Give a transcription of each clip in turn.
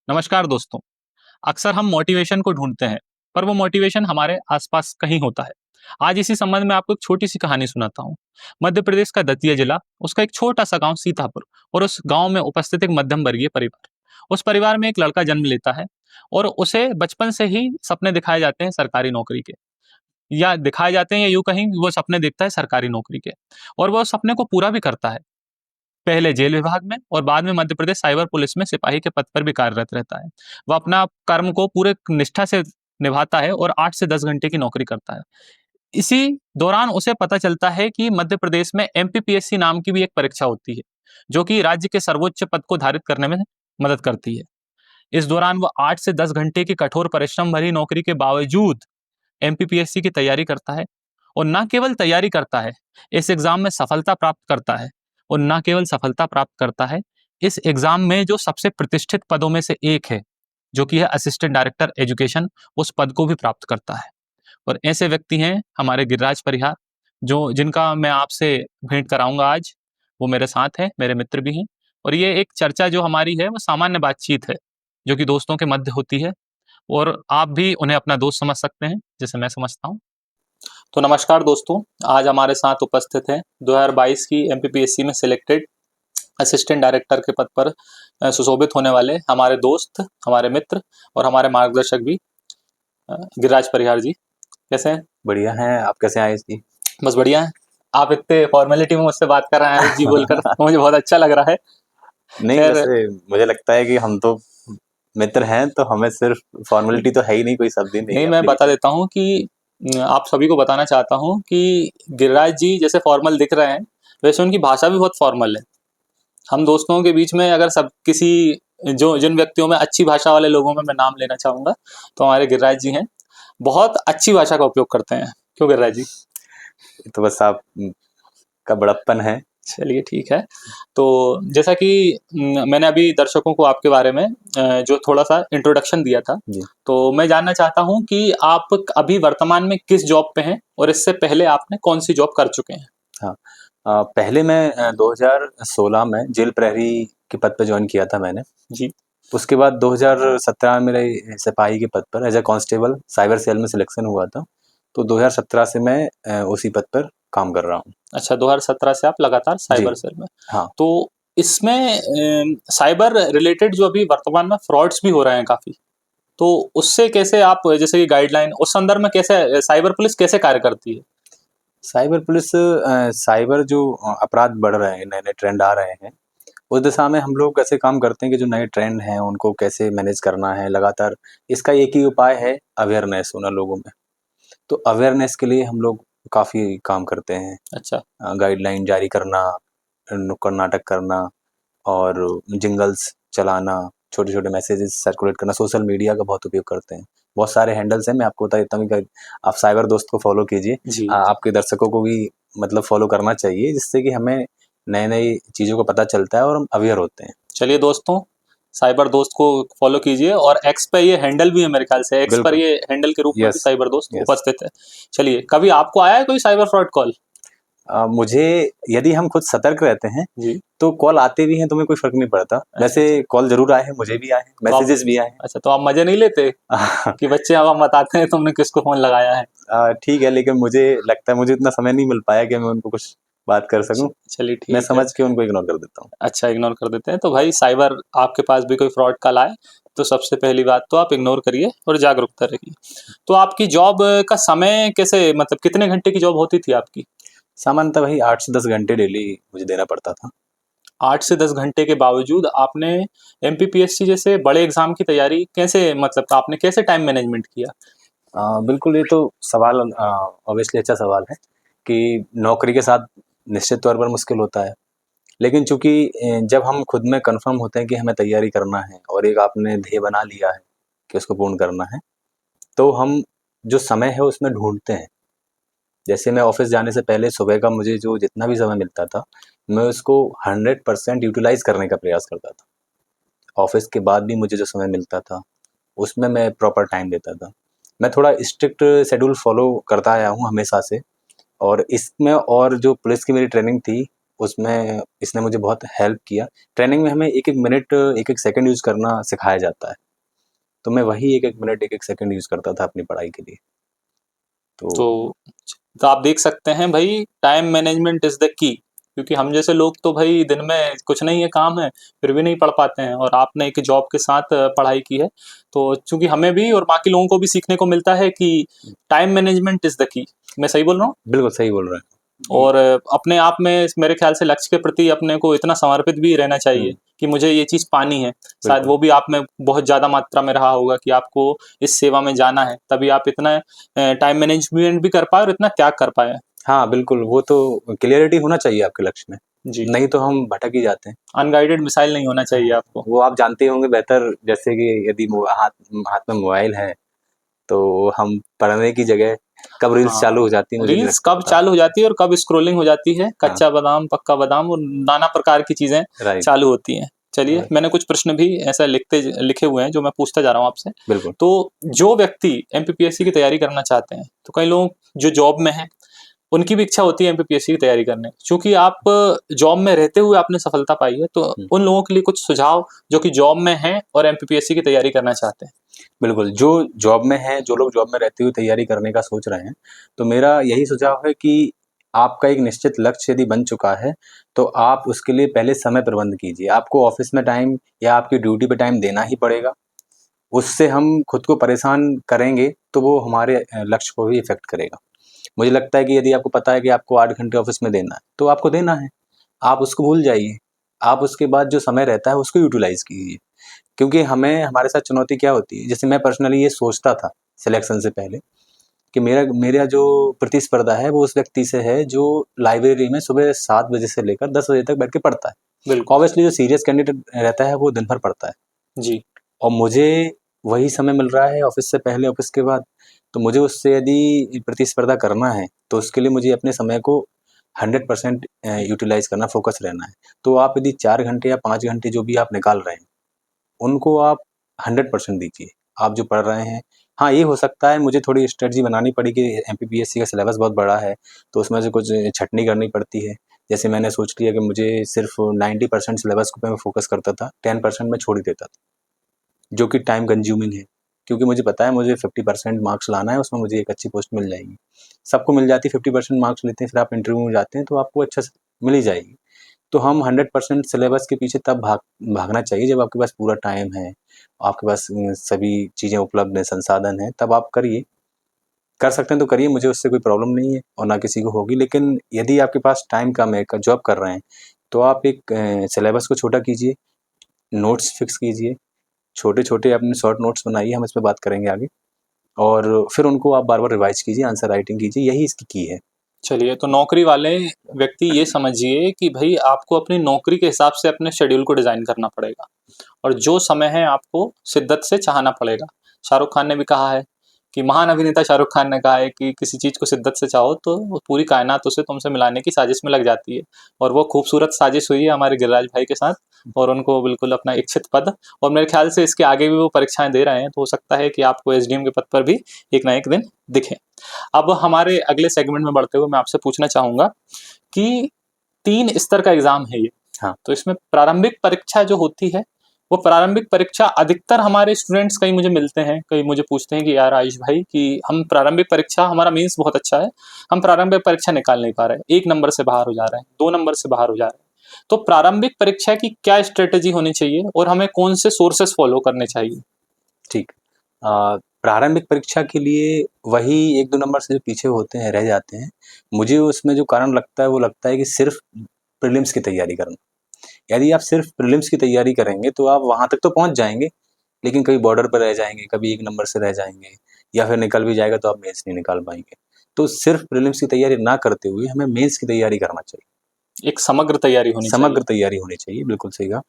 नमस्कार दोस्तों। अक्सर हम मोटिवेशन को ढूंढते हैं, पर वो मोटिवेशन हमारे आसपास कहीं होता है। आज इसी संबंध में आपको एक छोटी सी कहानी सुनाता हूँ। मध्य प्रदेश का दतिया जिला, उसका एक छोटा सा गांव सीतापुर, और उस गांव में उपस्थित एक मध्यम वर्गीय परिवार। उस परिवार में एक लड़का जन्म लेता है और उसे बचपन से ही सपने दिखाए जाते हैं सरकारी नौकरी के, या दिखाए जाते हैं, या यूं कहीं वो सपने देखता है सरकारी नौकरी के, और वो सपने को पूरा भी करता है। पहले जेल विभाग में और बाद में मध्य प्रदेश साइबर पुलिस में सिपाही के पद पर भी कार्यरत रहता है। वो अपना कर्म को पूरे निष्ठा से निभाता है और 8 से 10 घंटे की नौकरी करता है। इसी दौरान उसे पता चलता है कि मध्य प्रदेश में एमपीपीएससी नाम की भी एक परीक्षा होती है, जो कि राज्य के सर्वोच्च पद को धारित करने में मदद करती है। इस दौरान वो 8 से 10 घंटे की कठोर परिश्रम भरी नौकरी के बावजूद एमपीपीएससी की तैयारी करता है, और ना केवल तैयारी करता है, इस एग्जाम में सफलता प्राप्त करता है। और ना केवल सफलता प्राप्त करता है, इस एग्जाम में जो सबसे प्रतिष्ठित पदों में से एक है, जो कि है असिस्टेंट डायरेक्टर एजुकेशन, उस पद को भी प्राप्त करता है। और ऐसे व्यक्ति हैं हमारे गिरिराज परिहार, जो जिनका मैं आपसे भेंट कराऊंगा आज। वो मेरे साथ हैं, मेरे मित्र भी हैं। और ये एक चर्चा जो हमारी है वो सामान्य बातचीत है, जो कि दोस्तों के मध्य होती है, और आप भी उन्हें अपना दोस्त समझ सकते हैं, जैसे मैं समझता हूँ। तो नमस्कार दोस्तों, आज हमारे साथ उपस्थित हैं 2022 की एमपीपीएससी में सिलेक्टेड असिस्टेंट डायरेक्टर के पद पर सुशोभित होने वाले हमारे दोस्त, हमारे मित्र और हमारे मार्गदर्शक भी, गिरिराज परिहार जी। कैसे हैं? बढ़िया हैं। आप कैसे आए जी? बस बढ़िया है। आप इतने फॉर्मेलिटी में मुझसे बात कर रहे हैं आयुष जी बोलकर, तो मुझे बहुत अच्छा लग रहा है। नहीं, खैर, वैसे मुझे लगता है कि हम तो मित्र हैं, तो हमें सिर्फ फॉर्मेलिटी तो है ही नहीं, कोई शब्द ही नहीं नहीं, है मैं बता एप्लीकेशन। देता हूँ कि आप सभी को बताना चाहता हूँ कि गिरिराज जी जैसे फॉर्मल दिख रहे हैं, वैसे उनकी भाषा भी बहुत फॉर्मल है। हम दोस्तों के बीच में अगर सब किसी, जो जिन व्यक्तियों में अच्छी भाषा वाले लोगों में मैं नाम लेना चाहूंगा, तो हमारे गिरिराज जी हैं। बहुत अच्छी भाषा का उपयोग करते हैं। क्यों गिरिराज जी? तो बस आप का बड़प्पन है। चलिए ठीक है। तो जैसा कि मैंने अभी दर्शकों को आपके बारे में जो थोड़ा सा इंट्रोडक्शन दिया था, जी। तो मैं जानना चाहता हूँ कि आप अभी वर्तमान में किस जॉब पे हैं, और इससे पहले आपने कौन सी जॉब कर चुके हैं? हाँ। पहले मैं 2016 में जेल प्रहरी के पद पे ज्वाइन किया था मैंने। जी। उसके बाद 2017 में मेरे सिपाही के पद पर as a constable cyber cell में सिलेक्शन हुआ था। तो 2017 से मैं उसी पद पर काम कर रहा हूँ। अच्छा, 2017 से आप लगातार जी। साइबर सेल में। हाँ। तो इसमें साइबर रिलेटेड जो अभी वर्तमान में फ्रॉड्स भी हो रहे हैं काफ़ी, तो उससे कैसे आप, जैसे कि गाइडलाइन, उस संदर्भ में कैसे साइबर पुलिस कैसे कार्य करती है? साइबर पुलिस साइबर जो अपराध बढ़ रहे हैं, नए-नए ट्रेंड आ रहे हैं, उस दिशा में हम लोग कैसे काम करते हैं कि जो नए ट्रेंड हैं, उनको कैसे मैनेज करना है लगातार। इसका एक ही उपाय है, अवेयरनेस होना लोगों में। तो अवेयरनेस के लिए हम लोग काफ़ी काम करते हैं। अच्छा। गाइडलाइन जारी करना, नुक्कड़ नाटक करना और जिंगल्स चलाना, छोटे-छोटे मैसेजेस सर्कुलेट करना, सोशल मीडिया का बहुत उपयोग करते हैं। बहुत सारे हैंडल्स हैं, मैं आपको बता देता हूँ कि आप साइबर दोस्त को फ़ॉलो कीजिए। जी। आपके दर्शकों को भी मतलब फ़ॉलो करना चाहिए, जिससे कि हमें नई-नई चीज़ों का पता चलता है और हम अवेयर होते हैं। चलिए दोस्तों, साइबर दोस्त को फॉलो कीजिए, और एक्स पे ये हैंडल भी है मेरे ख्याल से, एक्स पर बिल्कुल। ये हैंडल के रूप में भी यस, साइबर दोस्त यस। उपस्थित है। चलिए, कभी आपको आया है कोई साइबर फ्रॉड कॉल? मुझे यदि हम खुद सतर्क रहते हैं, जी। तो कॉल आते भी हैं तो हमें कोई फ़र्क नहीं पड़ता। अच्छा, वैसे अच्छा। कॉल ज़रूर आए हैं, मुझे भी आए हैं, तो आप, मैसेजेस भी आए अच्छा, तो आप मजे नहीं लेते हैं। कि बच्चे अब हम बताते हैं तुमने किसको फोन लगाया है? ठीक है, लेकिन मुझे लगता है मुझे इतना समय नहीं मिल पाया कि मैं उनको कुछ बात कर सकूँ। चलिए मैं ठीक है। समझ के उनको इग्नोर कर देता हूँ। अच्छा, इग्नोर कर देते हैं। तो भाई, साइबर आपके पास भी कोई फ्रॉड कॉल आए, तो सबसे पहली बात तो आप इग्नोर करिए और जागरूकता रखिए। तो आपकी जॉब का समय कैसे, मतलब कितने घंटे की जॉब होती थी आपकी? सामान्यतः वही 8 से 10 घंटे डेली मुझे देना पड़ता था। 8 से 10 घंटे के बावजूद आपने एमपीपीएससी जैसे बड़े एग्जाम की तैयारी कैसे, मतलब आपने कैसे टाइम मैनेजमेंट किया? बिल्कुल, ये तो सवाल ऑब्वियसली अच्छा सवाल है कि नौकरी के साथ निश्चित तौर पर मुश्किल होता है। लेकिन चूँकि जब हम खुद में कन्फर्म होते हैं कि हमें तैयारी करना है और एक आपने ध्येय बना लिया है कि उसको पूर्ण करना है, तो हम जो समय है उसमें ढूँढते हैं। जैसे मैं ऑफ़िस जाने से पहले सुबह का मुझे जो जितना भी समय मिलता था, मैं उसको 100% यूटिलाइज़ करने का प्रयास करता था। ऑफ़िस के बाद भी मुझे जो समय मिलता था, उसमें मैं प्रॉपर टाइम देता था। मैं थोड़ा स्ट्रिक्ट शेड्यूल फ़ॉलो करता आया हूँ हमेशा से, और इसमें और जो पुलिस की मेरी ट्रेनिंग थी, उसमें इसने मुझे बहुत हेल्प किया। ट्रेनिंग में हमें 1-1 मिनट, 1-1 सेकंड यूज़ करना सिखाया जाता है। तो मैं वही 1-1 मिनट, 1-1 सेकंड यूज़ करता था अपनी पढ़ाई के लिए। तो तो आप देख सकते हैं भाई, time management is the key. क्योंकि हम जैसे लोग तो भाई दिन में कुछ नहीं है, काम है, फिर भी नहीं पढ़ पाते हैं, और आपने एक जॉब के साथ पढ़ाई की है। तो चूँकि हमें भी और बाकी लोगों को भी सीखने को मिलता है कि time management is the key. मैं सही बोल रहा हूँ? बिल्कुल सही बोल रहे हैं। और अपने आप में मेरे ख्याल से लक्ष्य के प्रति अपने को इतना समर्पित भी रहना चाहिए हुँ, कि मुझे ये चीज़ पानी है। शायद बिल्कुल। वो भी आप में बहुत ज़्यादा मात्रा में रहा होगा कि आपको इस सेवा में जाना है, तभी आप इतना टाइम मैनेजमेंट भी कर पाए और इतना त्याग कर पाए। हाँ, बिल्कुल, वो तो क्लैरिटी होना चाहिए आपके लक्ष्य में, जी, नहीं तो हम भटक ही जाते हैं। अनगाइडेड मिसाइल नहीं होना चाहिए हाँ, आपको। वो आप जानते ही होंगे बेहतर, जैसे कि यदि हाथ हाथ में मोबाइल है, तो हम पढ़ने की जगह कब रील्स हाँ, चालू हो जाती है मुझे नहीं रील्स लगता कब पता। चालू हो जाती है और कब स्क्रॉलिंग हो जाती है, हाँ, कच्चा बादाम, पक्का बादाम और नाना प्रकार की चीज़ें राइट, चालू होती हैं। चलिए, राइट, मैंने कुछ प्रश्न भी ऐसा लिखे हुए हैं जो मैं पूछता जा रहा हूँ आपसे। बिल्कुल। तो जो व्यक्ति एमपीपीएससी की तैयारी करना चाहते हैं, तो कई लोग जो जॉब में हैं, उनकी भी इच्छा होती है एमपीपीएससी की तैयारी करने की। चूँकि आप जॉब में रहते हुए आपने सफलता पाई है, तो हुँ, उन लोगों के लिए कुछ सुझाव जो कि जॉब में हैं और एमपीपीएससी की तैयारी करना चाहते हैं। बिल्कुल, जो जॉब में हैं, जो लोग जॉब में रहते हुए तैयारी करने का सोच रहे हैं, तो मेरा यही सुझाव है कि आपका एक निश्चित लक्ष्य यदि बन चुका है, तो आप उसके लिए पहले समय प्रबंध कीजिए। आपको ऑफ़िस में टाइम या आपकी ड्यूटी पे टाइम देना ही पड़ेगा। उससे हम खुद को परेशान करेंगे, तो वो हमारे लक्ष्य को भी इफ़ेक्ट करेगा। मुझे लगता है कि यदि आपको पता है कि आपको 8 घंटे ऑफ़िस में देना है, तो आपको देना है। आप उसको भूल जाइए। आप उसके बाद जो समय रहता है, उसको यूटिलाइज़ कीजिए। क्योंकि हमें हमारे साथ चुनौती क्या होती है, जैसे मैं पर्सनली ये सोचता था सिलेक्शन से पहले कि मेरा मेरा जो प्रतिस्पर्धा है, वो उस व्यक्ति से है जो लाइब्रेरी में सुबह 7 बजे से लेकर 10 बजे तक बैठ के पढ़ता है। बिल्कुल, ऑब्वियसली जो सीरियस कैंडिडेट रहता है, वो दिन भर पढ़ता है। जी, और मुझे वही समय मिल रहा है ऑफ़िस से पहले, ऑफ़िस के बाद। तो मुझे उससे यदि प्रतिस्पर्धा करना है, तो उसके लिए मुझे अपने समय को 100% यूटिलाइज़ करना, फ़ोकस रहना है। तो आप यदि 4 घंटे या 5 घंटे जो भी आप निकाल रहे हैं, उनको आप 100% दीजिए। आप जो पढ़ रहे हैं, हाँ, ये हो सकता है मुझे थोड़ी स्ट्रैटेजी बनानी पड़ी कि एमपीपीएससी का सिलेबस बहुत बड़ा है, तो उसमें से कुछ छँटनी करनी पड़ती है। जैसे मैंने सोच लिया कि मुझे सिर्फ़ 90% सिलेबस पे मैं फ़ोकस करता था, 10% मैं छोड़ ही देता था। जो कि टाइम कंज्यूमिंग है, क्योंकि मुझे पता है मुझे 50% मार्क्स लाना है, उसमें मुझे एक अच्छी पोस्ट मिल जाएगी। सबको मिल जाती है, 50% मार्क्स लेते हैं, फिर आप इंटरव्यू में जाते हैं तो आपको अच्छा स मिल ही जाएगी। तो हम 100% सिलेबस के पीछे तब भागना चाहिए जब आपके पास पूरा टाइम है, आपके पास सभी चीज़ें उपलब्ध हैं, संसाधन हैं, तब आप करिए। कर सकते हैं तो करिए, मुझे उससे कोई प्रॉब्लम नहीं है और ना किसी को होगी। लेकिन यदि आपके पास टाइम कम है, क जॉब कर रहे हैं, तो आप एक सिलेबस को छोटा कीजिए, नोट्स फिक्स कीजिए, छोटे-छोटे अपने शॉर्ट नोट्स बनाइए, हम इस पे बात करेंगे आगे, और फिर उनको आप बार-बार रिवाइज़ कीजिए, आंसर राइटिंग कीजिए, यही इसकी की है। चलिए, तो नौकरी वाले व्यक्ति ये समझिए कि भई आपको अपनी नौकरी के हिसाब से अपने शेड्यूल को डिज़ाइन करना पड़ेगा, और जो समय है आपको शिद्दत से चाहना पड़ेगा। शाहरुख खान ने भी कहा है कि महान अभिनेता शाहरुख खान ने कहा है कि किसी चीज़ को शिद्दत से चाहो तो वो पूरी कायनात उसे तुमसे मिलाने की साजिश में लग जाती है। और वो खूबसूरत साजिश हुई है हमारे गिरिराज भाई के साथ, और उनको बिल्कुल अपना इच्छित पद, और मेरे ख्याल से इसके आगे भी वो परीक्षाएँ दे रहे हैं, तो हो सकता है कि आपको एसडीएम के पद पर भी एक ना एक दिन दिखें। अब हमारे अगले सेगमेंट में बढ़ते हुए मैं आपसे पूछना चाहूँगा कि 3 स्तर का एग्ज़ाम है ये। हाँ, तो इसमें प्रारंभिक परीक्षा जो होती है, वो प्रारंभिक परीक्षा अधिकतर हमारे स्टूडेंट्स कई मुझे मिलते हैं, कई मुझे पूछते हैं कि यार आयुष भाई कि हम प्रारंभिक परीक्षा, हमारा मेंस बहुत अच्छा है, हम प्रारंभिक परीक्षा निकाल नहीं पा रहे हैं। 1 नंबर से बाहर हो जा रहे हैं, 2 नंबर से बाहर हो जा रहे हैं। तो प्रारंभिक परीक्षा की क्या स्ट्रैटेजी होनी चाहिए और हमें कौन से सोर्सेज़ फ़ॉलो करने चाहिए? ठीक। प्रारंभिक परीक्षा के लिए वही 1-2 नंबर से जो पीछे होते हैं, रह जाते हैं, मुझे उसमें जो कारण लगता है, वो लगता है कि सिर्फ़ प्रीलिम्स की तैयारी करना। यदि आप सिर्फ़ प्रीलिम्स की तैयारी करेंगे, तो आप वहाँ तक तो पहुँच जाएँगे, लेकिन कभी बॉर्डर पे रह जाएँगे, कभी 1 नंबर से रह जाएँगे, या फिर निकल भी जाएगा तो आप मेंस नहीं निकाल पाएँगे। तो सिर्फ़ प्रीलिम्स की तैयारी ना करते हुए हमें मेंस की तैयारी करना चाहिए। एक समग्र तैयारी होनी चाहिए। समग्र तैयारी होनी चाहिए, बिल्कुल सही कहा।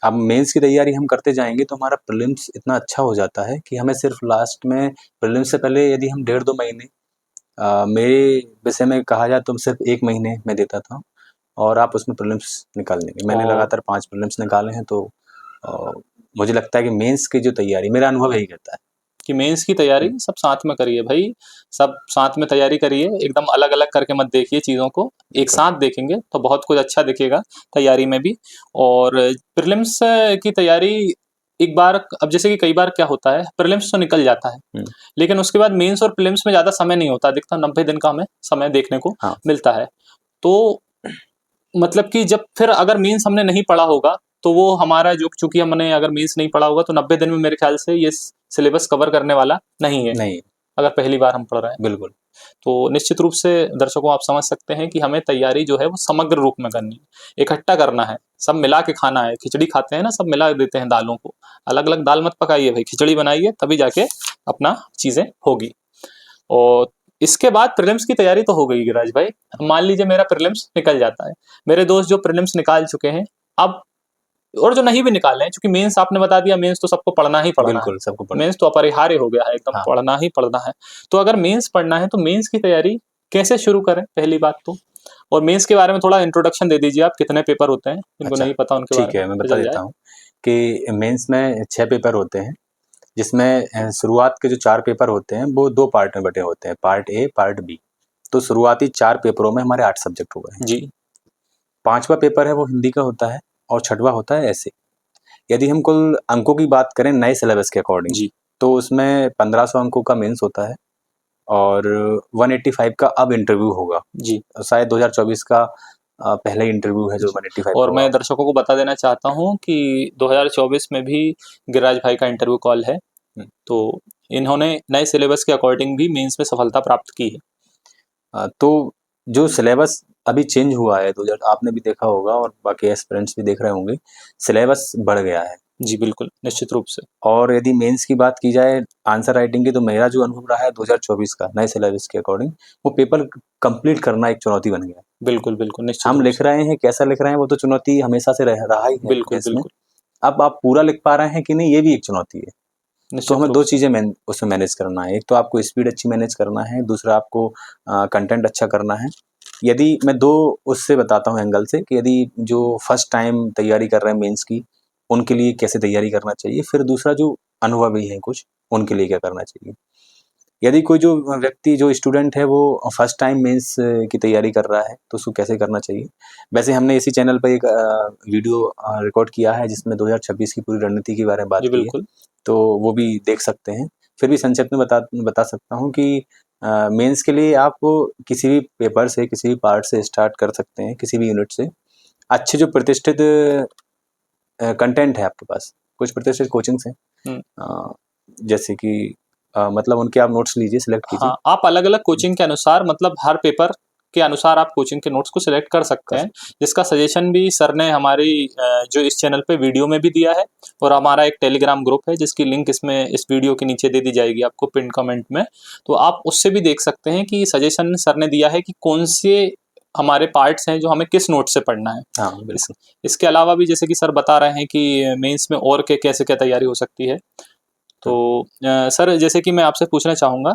अब मेंस की तैयारी हम करते जाएँगे तो हमारा प्रीलिम्स इतना अच्छा हो जाता है कि हमें सिर्फ़ लास्ट में, प्रीलिम्स से पहले यदि हम डेढ़ 2 महीने, मेरे विषय में कहा जाए तो सिर्फ़ 1 महीने मैं देता था, और आप उसमें प्रीलिम्स निकाल लेंगे। मैंने और लगातार 5 प्रीलिम्स निकाले हैं, तो अ, मुझे लगता है कि मेंस की जो तैयारी, मेरा अनुभव यही कहता है। कि मेंस की तैयारी सब साथ में करिए भाई, सब साथ में तैयारी करिए, एकदम अलग-अलग करके मत देखिए चीज़ों को, एक साथ देखेंगे तो बहुत कुछ अच्छा दिखेगा तैयारी में भी। और प्रीलिम्स की तैयारी एक बार, अब जैसे कि कई बार क्या होता है, प्रीलिम्स तो निकल जाता है, लेकिन उसके बाद मेंस और प्रीलिम्स में ज़्यादा समय नहीं होता, अधिकतम 90 दिन का हमें समय देखने को हाँ। मिलता है। तो मतलब कि जब फिर अगर मेंस हमने नहीं पढ़ा होगा, तो वो हमारा जो, चूँकि हमने अगर मेंस नहीं पढ़ा होगा तो 90 दिन में मेरे ख्याल से ये सिलेबस कवर करने वाला नहीं है, नहीं, अगर पहली बार हम पढ़ रहे हैं। बिल्कुल। तो निश्चित रूप से दर्शकों आप समझ सकते हैं कि हमें तैयारी जो है वो समग्र रूप में करनी है, इकट्ठा करना है, सब मिला के खाना है। खिचड़ी खाते हैं ना, सब मिला देते हैं दालों को, अलग-अलग दाल मत पकाइए भाई, खिचड़ी बनाइए तभी जाके अपना चीज़ें होगी। और इसके बाद प्रीलिम्स की तैयारी तो हो गई गिरिराज भाई। अब मान लीजिए मेरा प्रीलिम्स निकल जाता है, मेरे दोस्त जो प्रीलिम्स निकाल चुके हैं, अब और जो नहीं भी निकाले हैं, चूँकि मेंस आपने बता दिया, मेंस तो सबको पढ़ना ही पढ़ना है। बिल्कुल, सबको पढ़ना मेंस तो अपरिहार्य हो गया है, एकदम हाँ। पढ़ना ही पढ़ना है। तो अगर मेंस पढ़ना है तो मेंस की तैयारी कैसे शुरू करें, पहली बात तो? और मेंस के बारे में थोड़ा इंट्रोडक्शन दे दीजिए आप, कितने पेपर होते हैं? जिनको अच्छा, नहीं पता उनके बारे ठीक में है, मैं पता बता चल देता जाए। हूँ कि मेंस में 6 पेपर होते हैं, जिसमें शुरुआत के जो 4 पेपर होते हैं, वो 2 पार्ट में बँटे होते हैं, पार्ट ए, पार्ट बी। तो शुरुआती 4 पेपरों में हमारे 8 सब्जेक्ट हो गए हैं। जी, 5वां पेपर है वो हिंदी का होता है और 6वां होता है ऐसे। यदि हम कुल अंकों की बात करें नए सिलेबस के अकॉर्डिंग, जी, तो उसमें 1500 अंकों का मेंस होता है और 185 का अब इंटरव्यू होगा। जी, शायद 2024 का पहला ही इंटरव्यू है जो जी। 185 का और होगा। मैं दर्शकों को बता देना चाहता हूँ कि 2024 में भी गिरिराज भाई का इंटरव्यू कॉल है। हुँ। तो इन्होंने नए सिलेबस के अकॉर्डिंग भी मेंस में सफलता प्राप्त की है। तो जो सिलेबस अभी चेंज हुआ है 2000, आपने भी देखा होगा और बाकी एस्पिरेंट्स भी देख रहे होंगे, सिलेबस बढ़ गया है। जी, बिल्कुल, निश्चित रूप से। और यदि मेंस की बात की जाए आंसर राइटिंग की, तो मेरा जो अनुभव रहा है 2024 का नए सिलेबस के अकॉर्डिंग, वो पेपर कंप्लीट करना एक चुनौती बन गया। बिल्कुल, बिल्कुल, निश्चित हम रूप लिख से। रहे हैं, कैसा लिख रहे हैं, वो तो चुनौती हमेशा से रहा ही है बिल्कुल, मेंस में। बिल्कुल, अब आप पूरा लिख पा रहे हैं कि नहीं, ये भी एक चुनौती है। तो निश्चित हमें रूप 2 से। चीज़ें उसमें मैनेज करना है। एक तो आपको स्पीड अच्छी मैनेज करना है, दूसरा आपको कंटेंट अच्छा करना है। यदि मैं 2 उससे बताता हूँ एंगल से कि यदि जो फर्स्ट टाइम तैयारी कर रहे हैं मेंस की, उनके लिए कैसे तैयारी करना चाहिए, फिर दूसरा जो अनुभवी हैं कुछ, उनके लिए क्या करना चाहिए। यदि कोई जो व्यक्ति जो स्टूडेंट है वो फर्स्ट टाइम मेंस की तैयारी कर रहा है, तो उसको कैसे करना चाहिए। वैसे हमने इसी चैनल पे एक वीडियो रिकॉर्ड किया है जिसमें 2026 की पूरी रणनीति के बारे में बात जी, की है, बिल्कुल। तो वो भी देख सकते हैं। फिर भी संक्षिप्त में बता सकता हूँ कि मेंस के लिए आप किसी भी पेपर से, किसी भी पार्ट से स्टार्ट कर सकते हैं, किसी भी यूनिट से। अच्छे जो प्रतिष्ठित कंटेंट है आपके पास, कुछ प्रतिष्ठित कोचिंग्स हैं, हुँ। जैसे कि मतलब उनके आप नोट्स लीजिए, सिलेक्ट कीजिए। हाँ, आप अलग-अलग कोचिंग के अनुसार, मतलब हर पेपर के अनुसार आप कोचिंग के नोट्स को सिलेक्ट कर सकते कर हैं, सकते जिसका सजेशन भी सर ने हमारी जो इस चैनल पे वीडियो में भी दिया है, और हमारा एक टेलीग्राम ग्रुप है जिसकी लिंक इसमें इस वीडियो के नीचे दे दी जाएगी आपको पिन कमेंट में। तो आप उससे भी देख सकते हैं कि सजेशन सर ने दिया है कि कौन से हमारे पार्ट्स हैं जो हमें किस नोट से पढ़ना है। हाँ, इस बिल्कुल। इसके अलावा भी जैसे कि सर बता रहे हैं कि मेंस में और क्या कैसे क्या तैयारी हो सकती है। तो हुँ, सर जैसे कि मैं आपसे पूछना चाहूँगा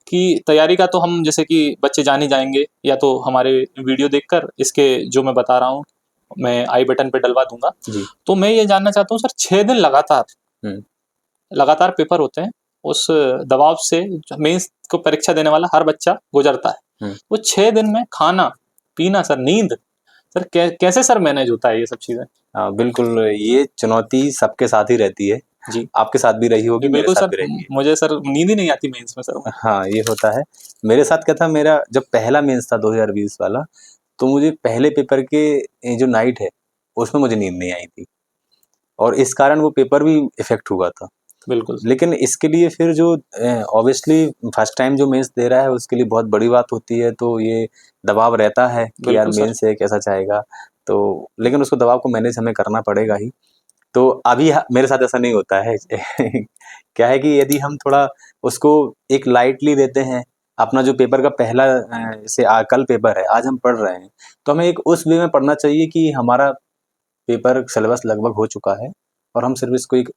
कि तैयारी का तो हम, जैसे कि बच्चे जान ही जाएँगे, या तो हमारे वीडियो देखकर इसके जो मैं बता रहा हूँ, मैं आई बटन पे डलवा दूँगा। जी। तो मैं ये जानना चाहता हूँ सर, 6 दिन हुँ, लगातार पेपर होते हैं, उस दबाव से मेंस को परीक्षा देने वाला हर बच्चा गुज़रता है। हुँ। वो 6 दिन में खाना, पीना सर, नींद, सर कैसे सर मैनेज होता है ये सब चीज़ें? बिल्कुल, ये चुनौती सबके साथ ही रहती है। जी। आपके साथ भी रही जी, होगी, मेरे बिल्कुल साथ सर, भी रही है। मुझे सर नींद ही नहीं आती मेंस में सर। हाँ, ये होता है। मेरे साथ क्या था, मेरा जब पहला मेंस था 2020 वाला, तो मुझे पहले पेपर के जो नाइट है, उसमें मुझे नींद नहीं आई थी और इस कारण वो पेपर भी इफ़ेक्ट हुआ था। बिल्कुल, लेकिन इसके लिए फिर जो ऑब्वियसली फर्स्ट टाइम जो मेंस दे रहा है, उसके लिए बहुत बड़ी बात होती है, तो ये दबाव रहता है कि यार बिल्कुल सर। मेंस है, कैसा जाएगा? तो लेकिन उसको दबाव को मैनेज हमें करना पड़ेगा ही। तो अभी मेरे साथ ऐसा नहीं होता है। क्या है कि यदि हम थोड़ा उसको एक लाइटली लेते हैं, अपना जो पेपर का पहला जैसे कल पेपर है, आज हम पढ़ रहे हैं, तो हमें एक उस वे में पढ़ना चाहिए कि हमारा पेपर सिलेबस लगभग हो चुका है और हम सिर्फ इसको एक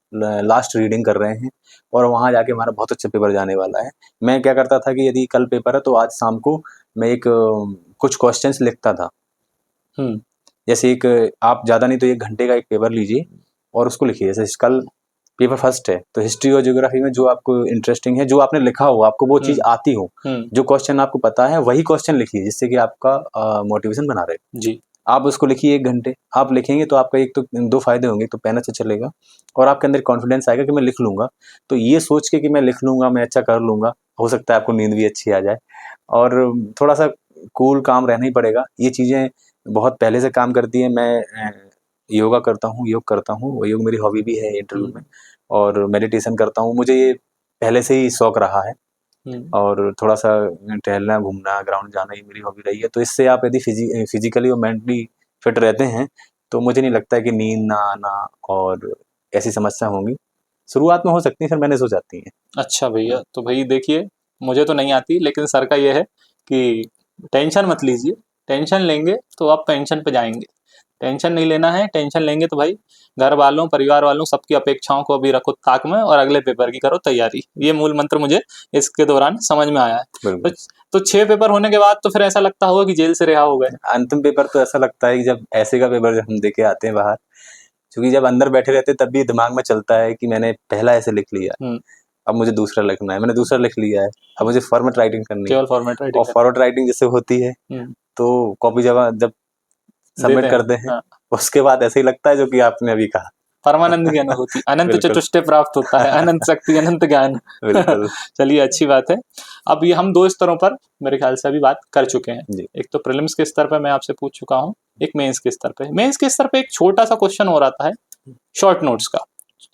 लास्ट रीडिंग कर रहे हैं और वहाँ जाके हमारा बहुत अच्छा पेपर जाने वाला है। मैं क्या करता था कि यदि कल पेपर है तो आज शाम को मैं एक कुछ क्वेश्चंस लिखता था। हुँ, जैसे एक आप ज़्यादा नहीं तो 1 घंटे का एक पेपर लीजिए और उसको लिखिए। जैसे कल पेपर फर्स्ट है, तो हिस्ट्री और ज्योग्राफी में जो आपको इंटरेस्टिंग है, जो आपने लिखा हो, आपको वो चीज़ आती हो, जो क्वेश्चन आपको पता है वही क्वेश्चन लिखिए, जिससे कि आपका मोटिवेशन बना रहे। जी। आप उसको लिखिए 1 घंटे, आप लिखेंगे तो आपका एक तो 2 फ़ायदे होंगे, एक तो पेन अच्छा चलेगा और आपके अंदर कॉन्फिडेंस आएगा कि मैं लिख लूँगा। तो ये सोच के कि मैं लिख लूँगा, मैं अच्छा कर लूँगा, हो सकता है आपको नींद भी अच्छी आ जाए और थोड़ा-सा कूल काम रहना ही पड़ेगा। ये चीज़ें बहुत पहले से काम करती हैं। मैं योगा करता हूँ, योग करता हूँ, योग मेरी हॉबी भी है इंटरव्यू में और मेडिटेशन करता हूँ। मुझे ये पहले से ही शौक रहा है और थोड़ा-सा टहलना, घूमना, ग्राउंड जाना ये मेरी हॉबी रही है। तो इससे आप यदि फिज़िकली और मेंटली फिट रहते हैं, तो मुझे नहीं लगता है कि नींद ना आना और ऐसी समस्या होंगी। शुरुआत में हो सकती है, फिर मैनेज हो जाती हैं। अच्छा भैया, तो भई देखिए, मुझे तो नहीं आती, लेकिन सर का ये है कि टेंशन मत लीजिए, टेंशन लेंगे तो आप पेंशन पे जाएँगे। टेंशन नहीं लेना है, टेंशन लेंगे तो भाई घर वालों, परिवार वालों सबकी अपेक्षाओं को अभी रखो ताक में और अगले पेपर की करो तैयारी। ये मूल मंत्र मुझे इसके दौरान समझ में आया है। बिल्कुल। तो 6 पेपर होने के बाद तो फिर ऐसा लगता होगा कि जेल से रिहा हो गए। अंतिम पेपर तो ऐसा लगता है कि जब ऐसे का पेपर जब हम दे के आते हैं बाहर, क्योंकि जब अंदर बैठे रहते हैं तब भी दिमाग में चलता है कि मैंने पहला ऐसे लिख लिया, अब मुझे दूसरा लिखना है, मैंने दूसरा लिख लिया है, अब मुझे फॉर्मेट राइटिंग करनी है केवल फॉर्मेट राइटिंग और फॉर्मेट राइटिंग जैसे होती है, तो कॉपी जब सबमिट देते करते हैं, उसके बाद ऐसे ही लगता है जो कि आपने अभी कहा। परमानंद की अनुभूति, अनंत बिल्कुल। चतुष्टय प्राप्त होता है, अनंत शक्ति, अनंत ज्ञान। बिल्कुल। चलिए अच्छी बात है। अब ये हम 2 स्तरों पर मेरे ख्याल से अभी बात कर चुके हैं। जी। एक तो प्रीलिम्स के स्तर पे मैं आपसे पूछ चुका हूँ, एक मेंस के स्तर पे। मेंस के स्तर पे एक छोटा-सा क्वेश्चन हो रहा है, शॉर्ट नोट्स का।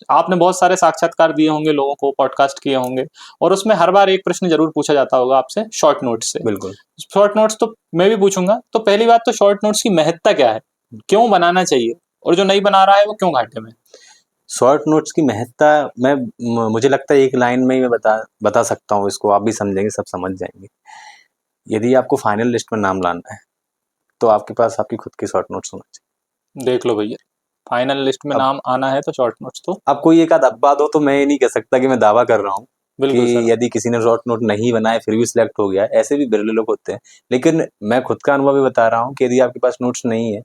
आपने बहुत सारे साक्षात्कार दिए होंगे लोगों को, पॉडकास्ट किए होंगे और उसमें हर बार एक प्रश्न ज़रूर पूछा जाता होगा आपसे शॉर्ट नोट्स से। बिल्कुल। शॉर्ट नोट्स तो मैं भी पूछूँगा, तो पहली बात तो शॉर्ट नोट्स की महत्ता क्या है? क्यों बनाना चाहिए? और जो नहीं बना रहा है वो क्यों घाटे में? शॉर्ट नोट्स की महत्ता मुझे लगता है एक लाइन में ही मैं बता सकता हूँ इसको, आप भी समझेंगे, सब समझ जाएँगे। यदि आपको फाइनल लिस्ट में नाम लाना है, तो आपके पास आपकी खुद की शॉर्ट नोट्स होना चाहिए। देख लो भैया, फाइनल लिस्ट में नाम आना है तो शॉर्ट नोट्स तो अब कोई एक आध अपवाद हो तो मैं ये नहीं कह सकता कि मैं दावा कर रहा हूँ बिल्कुल सर। कि यदि किसी ने शॉर्ट नोट नहीं बनाए फिर भी सिलेक्ट हो गया, ऐसे भी बिरले लोग होते हैं। लेकिन मैं खुद का अनुभव भी बता रहा हूँ कि यदि आपके पास नोट्स नहीं है,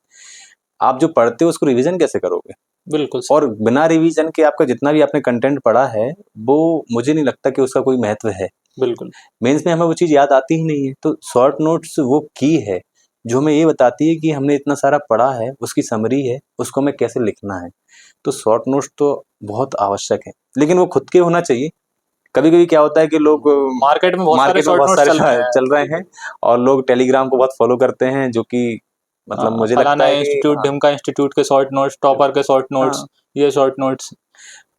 आप जो पढ़ते हो उसको रिवीजन कैसे करोगे? बिल्कुल सर। और बिना रिवीजन के आपका जितना भी आपने कंटेंट पढ़ा है, वो मुझे नहीं लगता कि उसका कोई महत्व है। बिल्कुल। मेंस में हमें वो चीज़ याद आती ही नहीं है। तो शॉर्ट नोट्स वो की है, जो हमें ये बताती है कि हमने इतना सारा पढ़ा है, उसकी समरी है, उसको हमें कैसे लिखना है। तो शॉर्ट नोट्स तो बहुत आवश्यक है, लेकिन वो खुद के होना चाहिए। कभी-कभी क्या होता है कि लोग मार्केट में बहुत सारे शॉर्ट बहुत नोट्स सारे चल रहे हैं और लोग टेलीग्राम को बहुत फॉलो करते हैं, जो कि मतलब मुझे लगता फलाना है कि इंस्टीट्यूट, ढिमका इंस्टीट्यूट के शॉर्ट नोट्स, टॉपर के शॉर्ट नोट्स, ये शॉर्ट नोट्स।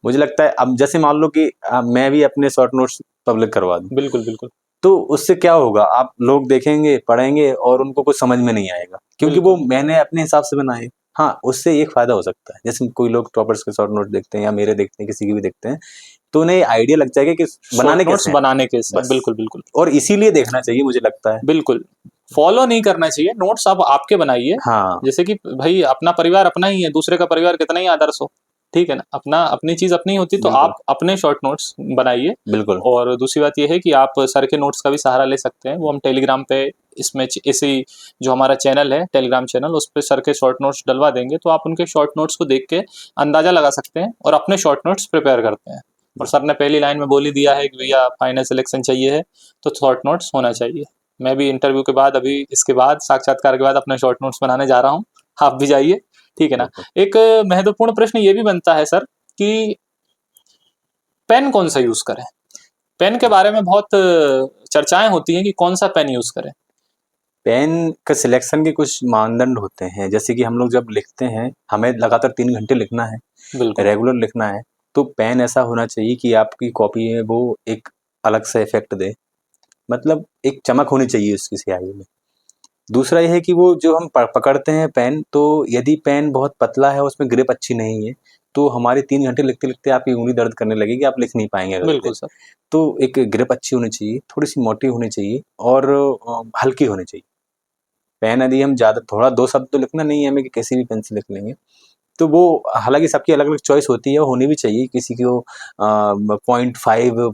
मुझे लगता है अब जैसे मान लो कि मैं भी अपने शॉर्ट नोट्स पब्लिक करवा दूँ, बिल्कुल, बिल्कुल। तो उससे क्या होगा, आप लोग देखेंगे, पढ़ेंगे और उनको कुछ समझ में नहीं आएगा, क्योंकि वो मैंने अपने हिसाब से बनाए। हाँ, उससे एक फ़ायदा हो सकता है, जैसे कोई लोग टॉपर्स के शॉर्ट नोट देखते हैं या मेरे देखते हैं, किसी के भी देखते हैं, तो उन्हें आइडिया लग जाएगा कि बनाने कैसे हैं। बनाने कैसे हैं, बस। बिल्कुल, बिल्कुल। और इसीलिए देखना चाहिए मुझे लगता है। बिल्कुल, फॉलो नहीं करना चाहिए, नोट्स आप आपके बनाइए। हाँ। जैसे कि भई अपना परिवार अपना ही है, दूसरे का परिवार कितना ही आदर्श हो, ठीक है ना? अपनी चीज़ अपनी होती तो बिल्कुल। आप अपने शॉर्ट नोट्स बनाइए। बिल्कुल। और दूसरी बात ये है कि आप सर के नोट्स का भी सहारा ले सकते हैं, वो हम टेलीग्राम पे इसमें इसी जो हमारा चैनल है, टेलीग्राम चैनल, उस पे सर के शॉर्ट नोट्स डलवा देंगे, तो आप उनके शॉर्ट नोट्स को देख के अंदाज़ा लगा सकते हैं और अपने शॉर्ट नोट्स प्रिपेयर करते हैं। और सर ने पहली लाइन में बोल ही दिया है कि भैया फाइनल सिलेक्शन चाहिए है, तो शॉर्ट नोट्स होना चाहिए। मैं भी इंटरव्यू के बाद अभी इसके बाद साक्षात्कार के बाद अपने शॉर्ट नोट्स बनाने जा रहा हूँ, आप भी जाइए, ठीक है ना? एक महत्वपूर्ण प्रश्न ये भी बनता है सर कि पेन कौन-सा यूज़ करें? पेन के बारे में बहुत चर्चाएँ होती हैं कि कौन-सा पेन यूज़ करें? पेन का सिलेक्शन के कुछ मानदंड होते हैं, जैसे कि हम लोग जब लिखते हैं, हमें लगातार 3 घंटे लिखना है, बिल्कुल। रेगुलर लिखना है, तो पेन ऐसा होना चाहिए कि आपकी कॉपी में वो एक अलग से इफ़ेक्ट दे, मतलब एक चमक होनी चाहिए उसकी स्याही में। दूसरा ये है कि वो जो हम पकड़ते हैं पेन, तो यदि पेन बहुत पतला है, उसमें ग्रिप अच्छी नहीं है, तो हमारे 3 घंटे लिखते-लिखते आपकी उँगली दर्द करने लगेगी, आप लिख नहीं पाएँगे अगले दिन। बिल्कुल सर। तो एक ग्रिप अच्छी होनी चाहिए, थोड़ी-सी मोटी होनी चाहिए और हल्की होनी चाहिए। पेन यदि हम ज़्यादा थोड़ा 2 शब्द तो लिखना नहीं है हमें कि किसी भी पेन से लिख लेंगे, तो वो हालाँकि सबकी अलग-अलग चॉइस होती है, होनी भी चाहिए, किसी को 0.5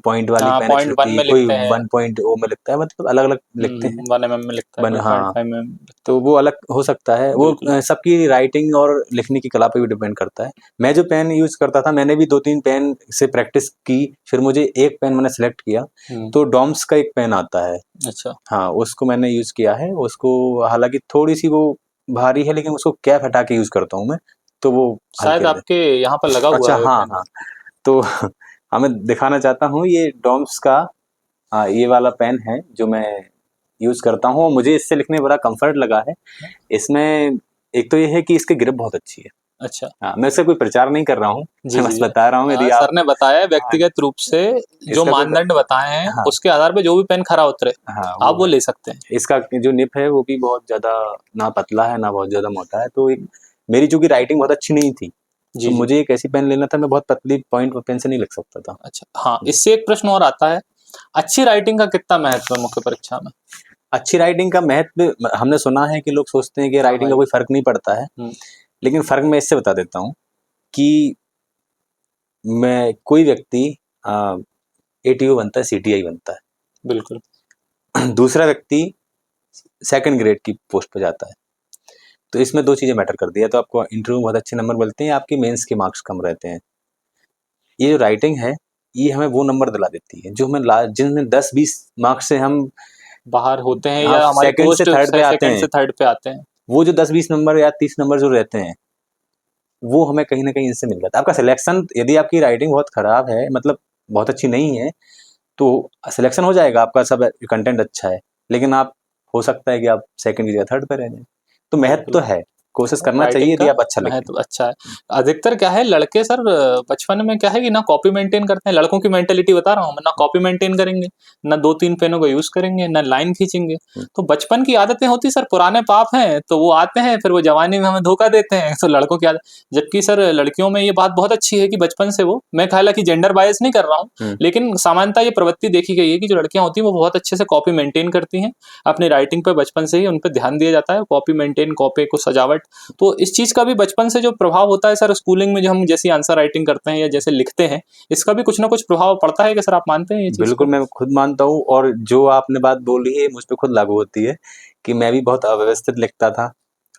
पॉइंट वाली हाँ, पेन अच्छी पॉइंट वन होती है, में कोई लिखते हैं। 1.0 में लिखता है, मतलब अलग-अलग लिखते हैं। 1 mm में लिखता है, वन कोई हाँ, 0.5 mm लिखता तो वो अलग हो सकता है। है। वो बिल्कुल। सबकी राइटिंग और लिखने की कला पे भी डिपेंड करता है। मैं जो पेन यूज़ करता था, मैंने भी 2-3 पेन से प्रैक्टिस की, फिर मुझे एक पेन मैंने सेलेक्ट किया, तो डॉम्स का एक पेन आता है। अच्छा। हाँ, उसको मैंने यूज़ किया है। उसको हालाँकि थोड़ी-सी वो भारी है, लेकिन उसको कैप हटा के यूज़ करता हूँ मैं, तो वो हल्के शायद से। आपके यहाँ पर लगा हुआ अच्छा, है वो हाँ, पेन। हाँ। तो हाँ, मैं दिखाना चाहता हूँ, ये डॉम्स का ये वाला पेन है जो मैं यूज़ करता हूँ, और मुझे इससे लिखने में बड़ा कम्फ़र्ट लगा है। इसमें एक तो ये है कि इसकी ग्रिप बहुत अच्छी है। अच्छा। हाँ, मैं इसका कोई प्रचार नहीं कर रहा हूँ, जी, मैं जी, बस जी। बता रहा हूँ, यदि आप सर ने बताया है हाँ, व्यक्तिगत रूप से जो इसका कोई मानदंड बताए हैं, हाँ, उसके आधार पे जो भी पेन खरा उतरे, हाँ, आप वो वो है। ले सकते हैं। इसका जो निब है वो भी बहुत ज़्यादा ना पतला है, ना बहुत ज़्यादा मोटा है, तो एक मेरी चूँकि राइटिंग बहुत अच्छी नहीं थी, तो जी, जी। मुझे एक ऐसी पेन लेना था, मैं बहुत पतली पॉइंट पेन से नहीं लिख सकता था। अच्छा, हाँ, जी। इससे एक प्रश्न और आता है, अच्छी राइटिंग का कितना महत्व है मुख्य परीक्षा में? अच्छी राइटिंग का महत्व हमने सुना है कि लोग सोचते हैं कि हाँ राइटिंग का भाई। कोई फ़र्क नहीं पड़ता है, हुँ, लेकिन फ़र्क मैं इससे बता देता हूँ कि मैं कोई व्यक्ति अ, एटीओ बनता है, सीटीआई बनता है। बिल्कुल। दूसरा व्यक्ति सेकंड ग्रेड की पोस्ट पे जाता है। तो इसमें 2 चीज़ें मैटर करती है, या तो आपको इंटरव्यू में बहुत अच्छे नंबर मिलते हैं, या आपकी मेंस के मार्क्स कम रहते हैं। ये जो राइटिंग है, ये हमें वो नंबर दिला देती है, जो हमें जिनमें 10-20 मार्क्स से हम बाहर होते हैं हाँ, या हमारी सेकंड से पोस्ट थर्ड पे आते सेकंड हैं। से थर्ड पे आते हैं। वो जो 10-20 नंबर या 30 नंबर जो रहते हैं, वो हमें कहीं न कहीं इनसे मिल जाता है। आपका सिलेक्शन, यदि आपकी राइटिंग बहुत खराब है, मतलब बहुत अच्छी नहीं है, तो सिलेक्शन हो जाएगा, आपका सब कंटेंट अच्छा है, लेकिन आप हो सकता है कि आप सेकंड की जगह थर्ड पे रह जाएँ। तो महत्व बिल्कुल। तो है, कोशिश करना चाहिए राइटिंग यदि का आप अच्छा लिखें। महत्व अच्छा है। अधिकतर क्या है लड़के सर बचपन में क्या है कि ना कॉपी मेंटेन करते हैं, लड़कों की मेंटालिटी बता रहा हूँ मैं, ना कॉपी मेंटेन करेंगे, ना 2-3 पेनों का यूज़ करेंगे, ना लाइन खींचेंगे। हुँ, तो बचपन की आदतें होती सर पुराने पाप हैं, तो वो आते हैं फिर वो जवानी में हमें धोखा देते हैं। तो लड़कों की आदत जबकि सर लड़कियों में ये बात बहुत अच्छी है कि बचपन से वो मैं हालाँकि जेंडर बायस नहीं कर रहा हूँ, हुँ, लेकिन सामान्यतः ये प्रवृत्ति देखी गई है कि जो लड़कियाँ होती हैं वो बहुत अच्छे से कॉपी मेंटेन करती हैं। अपनी राइटिंग पे बचपन से ही उन पे ध्यान दिया जाता है, कॉपी मेंटेन, कॉपी को सजावट तो इस चीज़ का भी बचपन से जो प्रभाव होता है सर स्कूलिंग में जो हम जैसी आंसर राइटिंग करते हैं या जैसे लिखते हैं, इसका भी कुछ ना कुछ प्रभाव पड़ता है क्या सर आप मानते हैं ये चीज़ बिल्कुल को? मैं खुद मानता हूँ, और जो आपने बात बोली है, मुझ पे खुद लागू होती है कि मैं भी बहुत अव्यवस्थित लिखता था,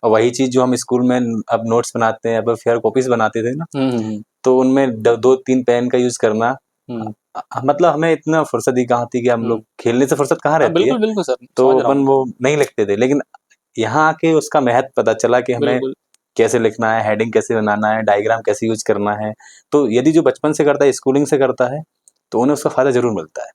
और वही चीज़ जो हम स्कूल में अब नोट्स बनाते हैं, अब फेयर कॉपीज़ बनाते थे ना, हुँ, हुँ, हुँ। तो उनमें द 2-3 पेन का यूज़ करना हुँ, मतलब हमें इतना फुर्सत ही कहाँ थी कि हम हुँ। लोग खेलने से फुर्सत कहाँ हाँ, रहती है, बिल्कुल, बिल्कुल सर, तो समझ रहा हूँ अपन मैं। वो नहीं लिखते थे। लेकिन यहाँ आके उसका महत्व पता चला कि हमें बिल्कुल, कैसे लिखना है, हेडिंग कैसे बनाना है, डायग्राम कैसे यूज़ करना है। तो यदि जो बचपन से करता है, स्कूलिंग से करता है, तो उन्हें उसका फ़ायदा ज़रूर मिलता है,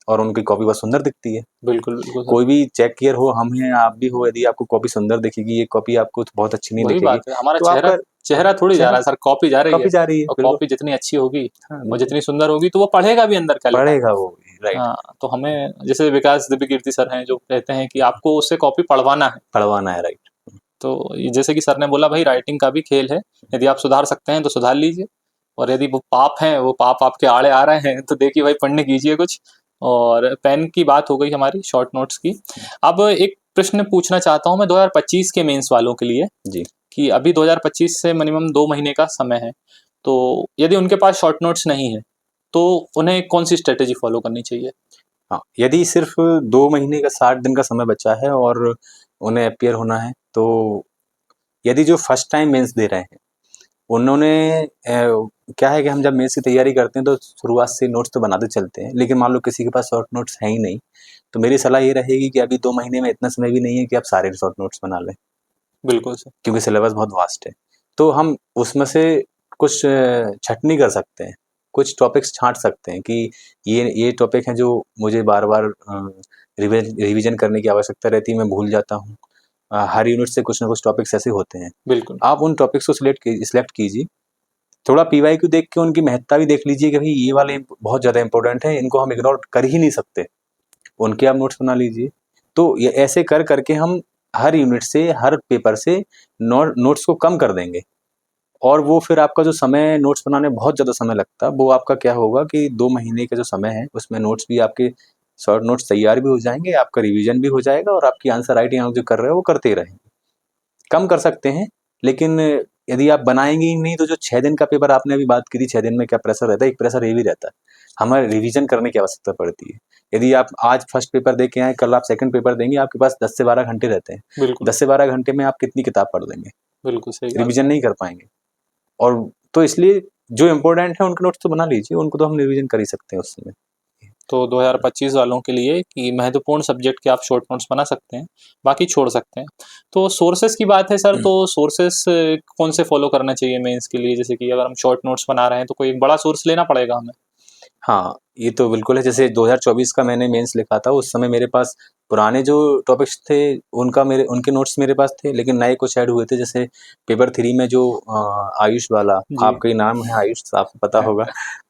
और उनकी कॉपी बहुत सुंदर दिखती है। बिल्कुल, बिल्कुल सर। कोई भी चेक कियर हो, हम हैं, आप भी हो, यदि आपको कॉपी सुंदर दिखेगी, ये कॉपी आपको बहुत अच्छी नहीं वही दिखेगी, बात है, हमारा तो चेहरा आपका चेहरा थोड़ी जा चेहरा रहा है सर, कॉपी जा रही है कॉपी जा रही है, और बिल्कुल। कॉपी जितनी अच्छी होगी हाँ, और बिल्कुल। जितनी सुंदर होगी तो वो पढ़ेगा भी अंदर क्या लिखा है। पढ़ेगा वो, राइट, हाँ, तो हमें जैसे विकास दिव्य कीर्ति सर हैं जो कहते हैं कि आपको उससे कॉपी पढ़वाना है। पढ़वाना है, राइट। तो ये जैसे कि सर ने बोला भाई राइटिंग का भी खेल है, यदि आप सुधार सकते हैं तो सुधार लीजिए और यदि वो पाप हैं, वो पाप आपके आड़े आ रहे हैं तो देखिए भाई पढ़ने कीजिए कुछ। और पेन की बात हो गई हमारी शॉर्ट नोट्स की। अब एक प्रश्न पूछना चाहता हूँ मैं 2025 के मेंस वालों के लिए जी। कि अभी 2025 से मिनिमम 2 महीने का समय है, तो यदि उनके पास शॉर्ट नोट्स नहीं है, तो उन्हें कौन-सी स्ट्रैटेजी फॉलो करनी चाहिए? हाँ, यदि सिर्फ़ 2 महीने का 60 दिन का समय बचा है और उन्हें अपीयर होना है, तो यदि जो फर्स्ट टाइम मेंस दे रहे हैं, उन्होंने क्या है कि हम जब मेंस की तैयारी करते हैं, तो शुरुआत से नोट्स तो बनाते चलते हैं, लेकिन मान लो किसी के पास शॉर्ट नोट्स हैं ही नहीं, तो मेरी सलाह ये रहेगी कि अभी 2 महीने में इतना समय भी नहीं है कि आप सारे शॉर्ट नोट्स बना लें, बिल्कुल सर। क्योंकि सिलेबस बहुत वास्ट है। तो हम उसमें से कुछ छँटनी कर सकते हैं, कुछ टॉपिक्स छाँट सकते हैं कि ये टॉपिक हैं जो मुझे बार-बार रिवीजन करने की आवश्यकता रहती है, मैं भूल जाता हूँ। हर यूनिट से कुछ ना कुछ टॉपिक्स ऐसे होते हैं। बिल्कुल, आप उन टॉपिक्स को सिलेक्ट कीजिए। थोड़ा पीवाईक्यू देख के उनकी महत्ता भी देख लीजिए कि भई ये वाले बहुत ज़्यादा इम्पोर्टेंट हैं, इनको हम इग्नोर कर ही नहीं सकते। उनके आप नोट्स बना लीजिए। तो ये ऐसे कर के हम हर यूनिट से, हर पेपर से नोट्स को कम कर देंगे, और वो फिर आपका जो समय नोट्स बनाने में बहुत ज़्यादा समय लगता है, वो आपका क्या होगा कि 2 महीने का जो समय है, उसमें नोट्स भी आपके शॉर्ट नोट्स तैयार भी हो जाएँगे, आपका रिवीजन भी हो जाएगा, और आपकी आंसर राइटिंग आप जो कर रहे हो, वो करते ही रहेंगे। कम कर सकते हैं, लेकिन यदि आप बनाएंगे ही नहीं तो जो 6 दिन का पेपर आपने अभी बात की थी, 6 दिन में क्या प्रेशर रहता है, एक प्रेशर ये भी रहता है, हमें रिवीजन करने की आवश्यकता पड़ती है। यदि आप आज फर्स्ट पेपर दे के आए, कल आप सेकंड पेपर देंगे, आपके पास 10 से 12 घंटे रहते हैं। बिल्कुल 10 से 12 घंटे में आप कितनी किताब पढ़ लेंगे? बिल्कुल सही बात। रिवीजन नहीं कर पाएंगे। और तो इसलिए जो इम्पोर्टेंट है उनके नोट्स तो बना लीजिए, उनको तो हम रिवीजन कर ही सकते हैं उस समय। तो 2025 वालों के लिए कि महत्वपूर्ण सब्जेक्ट के आप शॉर्ट नोट्स बना सकते हैं, बाकी छोड़ सकते हैं। तो सोर्सेस की बात है सर, तो सोर्सेस कौन से फॉलो करना चाहिए मेंस के लिए? जैसे कि अगर हम शॉर्ट नोट्स बना रहे हैं तो कोई एक बड़ा सोर्स लेना पड़ेगा हमें? हाँ, ये तो बिल्कुल है। जैसे 2024 का मैंने मेंस लिखा था, उस समय मेरे पास पुराने जो टॉपिक्स थे, उनके नोट्स मेरे पास थे, लेकिन नए कुछ ऐड हुए थे। जैसे पेपर 3 में जो आयुष वाला, जी। आपका ही नाम है आयुष, आपको पता होगा।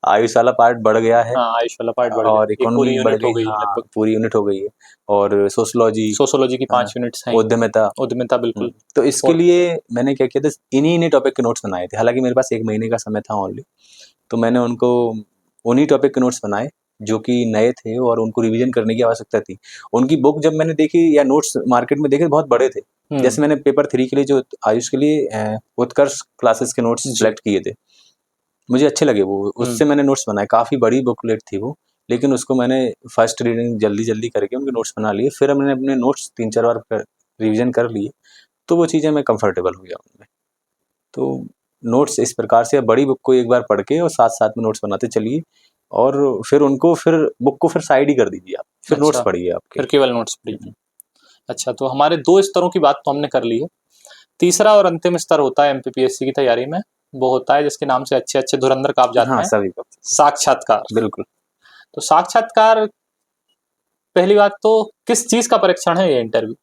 आयुष वाला पार्ट बढ़ गया है हाँ, आयुष वाला पार्ट बढ़ गया, और एक पूरी इकोनॉमी बढ़ यूनिट हो गई। गई है हाँ, लगभग। पूरी यूनिट हो गई है। और सोशियोलॉजी, सोशियोलॉजी की 5 यूनिट्स हैं, उद्यमिता। उद्यमिता बिल्कुल। तो इसके और लिए मैंने क्या किया था, इन्हीं टॉपिक के नोट्स बनाए थे। हालाँकि मेरे पास 1 महीने का समय था ओनली, तो मैंने उनको उन्हीं टॉपिक के नोट्स बनाए जो कि नए थे और उनको रिवीजन करने की आवश्यकता थी। उनकी बुक जब मैंने देखी या नोट्स मार्केट में देखे, बहुत बड़े थे। जैसे मैंने पेपर 3 के लिए जो आयुष के लिए उत्कर्ष क्लासेस के नोट्स जी। सेलेक्ट किए थे, मुझे अच्छे लगे वो, उससे मैंने नोट्स बनाए। काफ़ी बड़ी बुकलेट थी वो, लेकिन उसको मैंने फर्स्ट रीडिंग जल्दी-जल्दी करके उनके नोट्स बना लिए। फिर मैंने अपने नोट्स 3-4 बार रिवीजन कर लिए, तो वो चीज़ें मैं कंफर्टेबल हो गया उनमें। तो नोट्स इस प्रकार से, बड़ी बुक को एक बार पढ़ के और साथ-साथ में नोट्स बनाते चलिए, और फिर बुक को फिर साइड ही कर दीजिए आप, फिर नोट्स अच्छा, पढ़िए आपके। फिर केवल नोट्स पढ़िए। अच्छा, तो हमारे 2 स्तरों की बात तो हमने कर ली है। तीसरा और अंतिम स्तर होता है एमपीपीएससी की तैयारी में, वो होता है जिसके नाम से अच्छे-अच्छे धुरंधर काप जाते हाँ, हैं, सभी को। साक्षात्कार। बिल्कुल। तो साक्षात्कार, पहली बात तो किस चीज़ का परीक्षण है ये इंटरव्यू?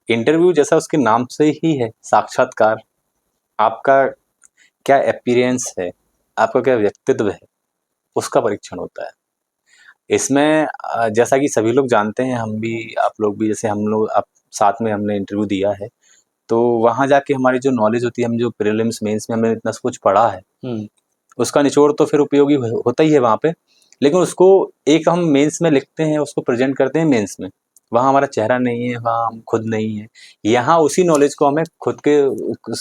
इंटरव्यू जैसा उसके नाम से ही है, साक्षात्कार। आपका क्या अपीयरेंस है, आपका क्या व्यक्तित्व है, उसका परीक्षण होता है। इसमें जैसा कि सभी लोग जानते हैं, हम भी, आप लोग भी, जैसे हम लोग आप साथ में हमने इंटरव्यू दिया है, तो वहाँ जाके हमारी जो नॉलेज होती है, हम जो प्रीलिम्स मेंस में हमने इतना सब कुछ पढ़ा है, उसका निचोड़ तो फिर उपयोगी होता ही है वहाँ पे। लेकिन उसको एक हम मेंस में लिखते हैं, उसको प्रेजेंट करते हैं मेंस में। वहाँ हमारा चेहरा नहीं है, वहाँ हम खुद नहीं है। यहाँ उसी नॉलेज को हमें खुद के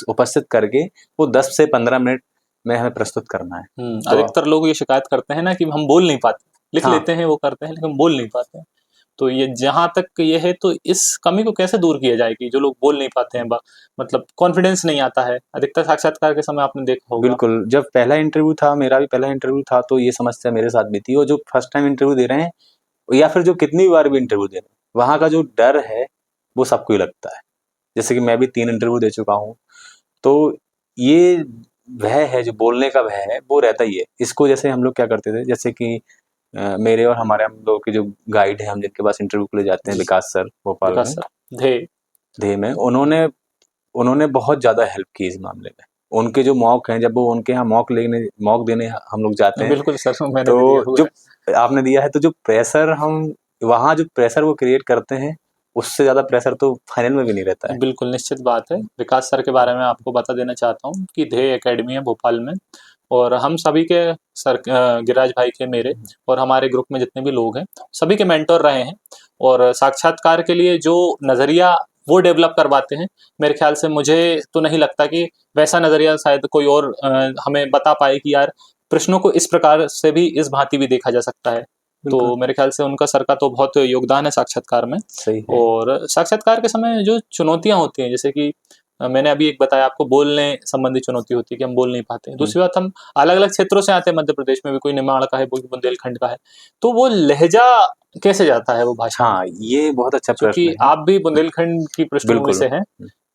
उपस्थित करके वो 10 से 15 मिनट में हमें प्रस्तुत करना है। तो अधिकतर लोग ये शिकायत करते हैं ना कि हम बोल नहीं पाते, लिख हाँ। लेते हैं, वो करते हैं, लेकिन बोल नहीं पाते हैं। तो ये जहाँ तक ये है, तो इस कमी को कैसे दूर किया जाए कि जो लोग बोल नहीं पाते हैं, मतलब कॉन्फिडेंस नहीं आता है, अधिकतर साक्षात्कार के समय आपने देखा होगा। बिल्कुल, जब पहला इंटरव्यू था, मेरा भी पहला इंटरव्यू था, तो ये समस्या मेरे साथ भी थी। और जो फर्स्ट टाइम इंटरव्यू दे रहे हैं, या फिर जो कितनी बार भी इंटरव्यू दे रहे हैं, वहाँ का जो डर है, वो सबको ही लगता है। जैसे कि मैं भी 3 इंटरव्यू दे चुका हूँ, तो ये भय है, जो बोलने का भय है, वो रहता ही है। इसको जैसे हम लोग क्या करते थे, जैसे कि मेरे और हमारे, हम लोग के जो गाइड हैं, हम जिनके पास इंटरव्यू के लिए जाते हैं, जी। विकास सर, भोपाल विकास में, सर, ध्येय। ध्येय में, उन्होंने बहुत ज़्यादा हेल्प की इस मामले में। उनके जो मॉक हैं, जब वो उनके यहाँ मॉक देने हम लोग जाते हैं, बिल्कुल सर, मैंने भी दिया तो हुआ जो है। आपने दिया है, तो जो प्रेशर हम वहाँ जो प्रेशर वो क्रिएट करते हैं, उससे ज़्यादा प्रेशर तो फाइनल में भी नहीं रहता है। बिल्कुल निश्चित बात है। विकास सर के बारे में आपको बता देना चाहता हूँ कि ध्येय एकेडमी है भोपाल में, और हम सभी के सर, गिरिराज भाई के, मेरे और हमारे ग्रुप में जितने भी लोग हैं, सभी के मेंटर रहे हैं। और साक्षात्कार के लिए जो नज़रिया वो डेवलप करवाते हैं, मेरे ख्याल से मुझे तो नहीं लगता कि वैसा नज़रिया शायद कोई और हमें बता पाए कि यार प्रश्नों को इस प्रकार से भी, इस भांति भी देखा जा सकता है। तो बिल्कुल, मेरे ख्याल से उनका सर का तो बहुत योगदान है साक्षात्कार में। सही है। और साक्षात्कार के समय जो चुनौतियाँ होती हैं, जैसे कि मैंने अभी एक बताया आपको, बोलने संबंधी चुनौती होती है कि हम बोल नहीं पाते हैं। दूसरी बात, हम अलग-अलग क्षेत्रों से आते हैं, मध्य प्रदेश में भी कोई निमाड़ का है, कोई बुंदेलखंड का है, तो वो लहज़ा कैसे जाता है वो भाषा में? हाँ, ये बहुत अच्छा प्रश्न चूँकि है। आप भी बुंदेलखंड की पृष्ठभूमि बिल्कुल। से हैं,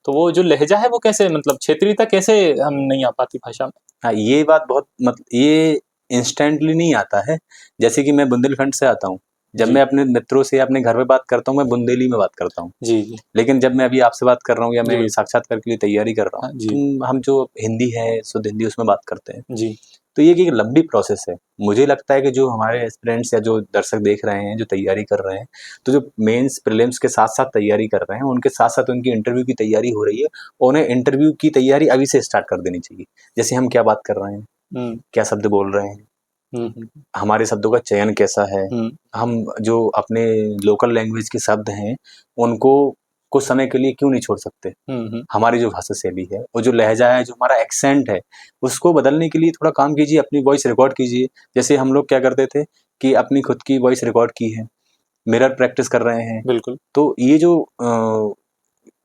तो वो जो लहज़ा है वो कैसे, मतलब क्षेत्रीयता कैसे हम नहीं आ पाती भाषा में? हाँ, ये बात बहुत ये इंस्टेंटली नहीं आता है। जैसे कि मैं बुंदेलखंड से आता हूँ। जब जी। मैं अपने मित्रों से अपने घर में बात करता हूँ, मैं बुंदेली में बात करता हूँ। जी, जी। लेकिन जब मैं अभी आपसे बात कर रहा हूँ, या जी, मैं बिल्कुल। साक्षात्कार के लिए तैयारी कर रहा हूँ, हाँ, जी। तो हम जो हिंदी है, शुद्ध हिंदी, उसमें बात करते हैं। जी। तो ये एक लंबी प्रोसेस है। मुझे लगता है कि जो हमारे एस्पिरेंट्स या जो दर्शक देख रहे हैं, जो तैयारी कर रहे हैं, तो जो मेंस, प्रीलिम्स के साथ-साथ तैयारी कर रहे हैं, उनके साथ-साथ उनकी इंटरव्यू की तैयारी हो रही है, और उन्हें इंटरव्यू की तैयारी अभी से स्टार्ट कर देनी चाहिए। जैसे हम क्या बात कर रहे हैं, हुँ। क्या शब्द बोल रहे हैं, हुँ, हुँ। हमारे शब्दों का चयन कैसा है, हुँ। हम जो अपने लोकल लैंग्वेज के शब्द हैं, उनको कुछ समय के लिए क्यों नहीं छोड़ सकते? हमारी जो भाषा शैली है और जो लहजा है, जो हमारा एक्सेंट है, उसको बदलने के लिए थोड़ा काम कीजिए, अपनी वॉइस रिकॉर्ड कीजिए। जैसे हम लोग क्या करते थे कि अपनी खुद की वॉइस रिकॉर्ड की है, मिरर प्रैक्टिस कर रहे हैं। बिल्कुल। तो ये जो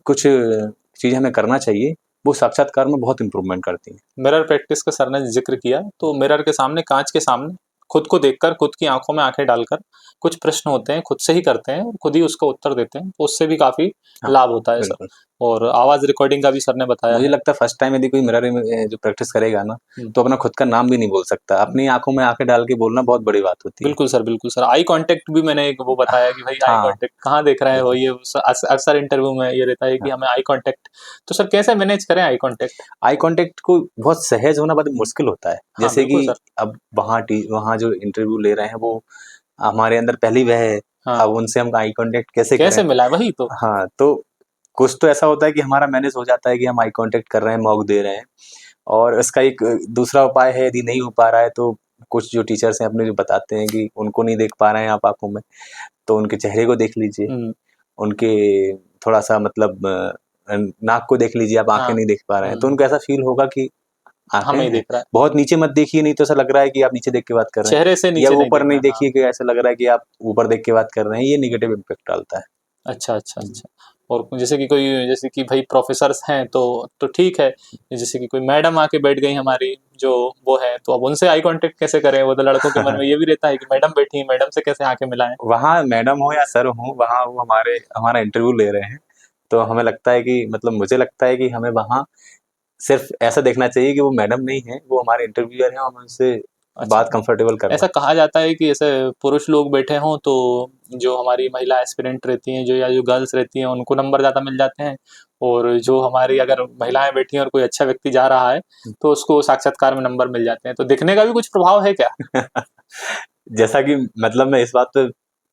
कुछ चीज़ें हमें करना चाहिए, वो साक्षात्कार में बहुत इम्प्रूवमेंट करती हैं। मिरर प्रैक्टिस का सर ने जिक्र किया, तो मिरर के सामने, कांच के सामने खुद को देखकर, खुद की आंखों में आंखें डालकर कुछ प्रश्न होते हैं खुद से ही करते हैं और खुद ही उसका उत्तर देते हैं, तो उससे भी काफी हाँ, लाभ होता है सर। बिल्कुल। और आवाज रिकॉर्डिंग का भी सर ने बताया मुझे है। लगता है फर्स्ट टाइम यदि कोई मिरर में जो प्रैक्टिस करेगा ना, तो अपना खुद का नाम भी नहीं बोल सकता। अपनी आंखों में आंखें डाल के बोलना बहुत बड़ी बात होती है। बिल्कुल सर, बिल्कुल सर। आई कांटेक्ट भी मैंने एक वो बताया कि भाई आई हाँ, कांटेक्ट कहाँ देख रहे हैं वो, बिल्कुल। ये अक्सर इंटरव्यू में ये रहता है कि हाँ। हमें आई कांटेक्ट, तो सर कैसे मैनेज करें आई कांटेक्ट? आई कांटेक्ट को बहुत सहज होना बहुत मुश्किल होता है। हाँ जैसे बिल्कुल कि सर। अब वहाँ जो इंटरव्यू ले रहे हैं वो हमारे अंदर पहली वह है, हाँ, अब उनसे हम आई कांटेक्ट कैसे करें? कैसे मिला है वही तो। हाँ, तो कुछ तो ऐसा होता है कि हमारा मैनेज हो जाता है कि हम आई कांटेक्ट कर रहे हैं, मॉक दे रहे हैं। और इसका एक दूसरा उपाय है, यदि नहीं हो पा रहा है तो कुछ जो टीचर्स हैं अपने जो बताते हैं कि उनको नहीं देख पा रहे हैं आप आँखों में, तो उनके चेहरे को देख लीजिए। उनके थोड़ा-सा मतलब नाक को देख लीजिए, आप आँखें हाँ। नहीं देख पा रहे हैं, तो उनको ऐसा फ़ील होगा कि आँखें हमें ही हैं। दिख रहा है। बहुत नीचे मत देखिए, नहीं तो ऐसा लग रहा है कि आप नीचे देख के बात कर रहे हैं, चेहरे से या नीचे नहीं ऊपर देखना नहीं है, हाँ। देखिए कि ऐसा लग रहा है कि आप ऊपर देख के बात कर रहे हैं, ये नेगेटिव इम्पैक्ट डालता है। अच्छा, अच्छा, अच्छा। और जैसे कि कोई, जैसे कि भाई प्रोफ़ेसर्स हैं तो ठीक है। जैसे कि कोई मैडम आके बैठ गई हमारी, जो वो है, तो अब उनसे आई कॉन्टैक्ट कैसे करें? वो तो लड़कों के मन में ये भी रहता है कि मैडम बैठी हैं, मैडम से कैसे आके मिलाएँ? वहाँ मैडम हो या सर हो, वहाँ वो हमारा इंटरव्यू ले रहे हैं, तो हमें लगता है कि मतलब मुझे लगता है कि हमें वहाँ सिर्फ़ ऐसा देखना चाहिए कि वो मैडम नहीं है, वो हमारे इंटरव्यूअर हैं, हम उनसे अच्छा। बात कंफर्टेबल करवाएँ। ऐसा कहा जाता है कि ऐसे पुरुष लोग बैठे हों तो जो हमारी महिला एस्पिरेंट रहती हैं, जो या जो गर्ल्स रहती हैं, उनको नंबर ज़्यादा मिल जाते हैं, और जो हमारी अगर महिलाएँ बैठी हैं और कोई अच्छा व्यक्ति जा रहा है, तो उसको साक्षात्कार में नंबर मिल जाते हैं। तो दिखने का भी कुछ प्रभाव है क्या? जैसा कि मतलब मैं इस बात पे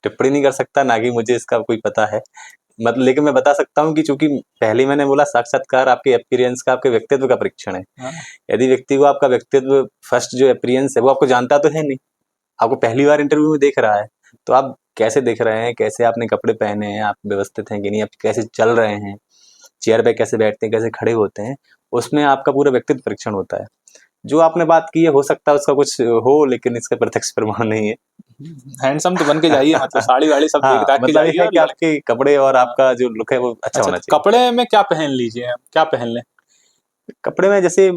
टिप्पणी नहीं कर सकता, ना कि मुझे इसका कोई पता है। लेकिन मैं बता सकता हूँ कि चूँकि पहले ही मैंने बोला साक्षात्कार आपके अपीयरेंस का, आपके व्यक्तित्व का परीक्षण है। हाँ। यदि व्यक्ति को आपका व्यक्तित्व फर्स्ट जो अपीयरेंस है वो आपको जानता तो है नहीं, आपको पहली बार इंटरव्यू में देख रहा है, तो आप कैसे दिख रहे हैं, कैसे आपने कपड़े पहने हैं, आप व्यवस्थित हैं कि नहीं, आप कैसे चल रहे हैं, चेयर पे कैसे बैठते हैं, कैसे खड़े होते हैं, उसमें आपका पूरा व्यक्तित्व परीक्षण होता है। जो आपने बात की है हो सकता है उसका कुछ हो, लेकिन इसका प्रत्यक्ष प्रमाण नहीं है। हैंडसम तो बन के जाइए, मतलब साड़ी-वाड़ी सब हाँ, देख-दाख के मतलब ये जाइए है और कि लड़के। आपके कपड़े और हाँ। आपका जो लुक है वो अच्छा अच्छा, होना तो चाहिए। कपड़े में क्या पहन लीजिए आप? क्या पहन लें? कपड़े में जैसे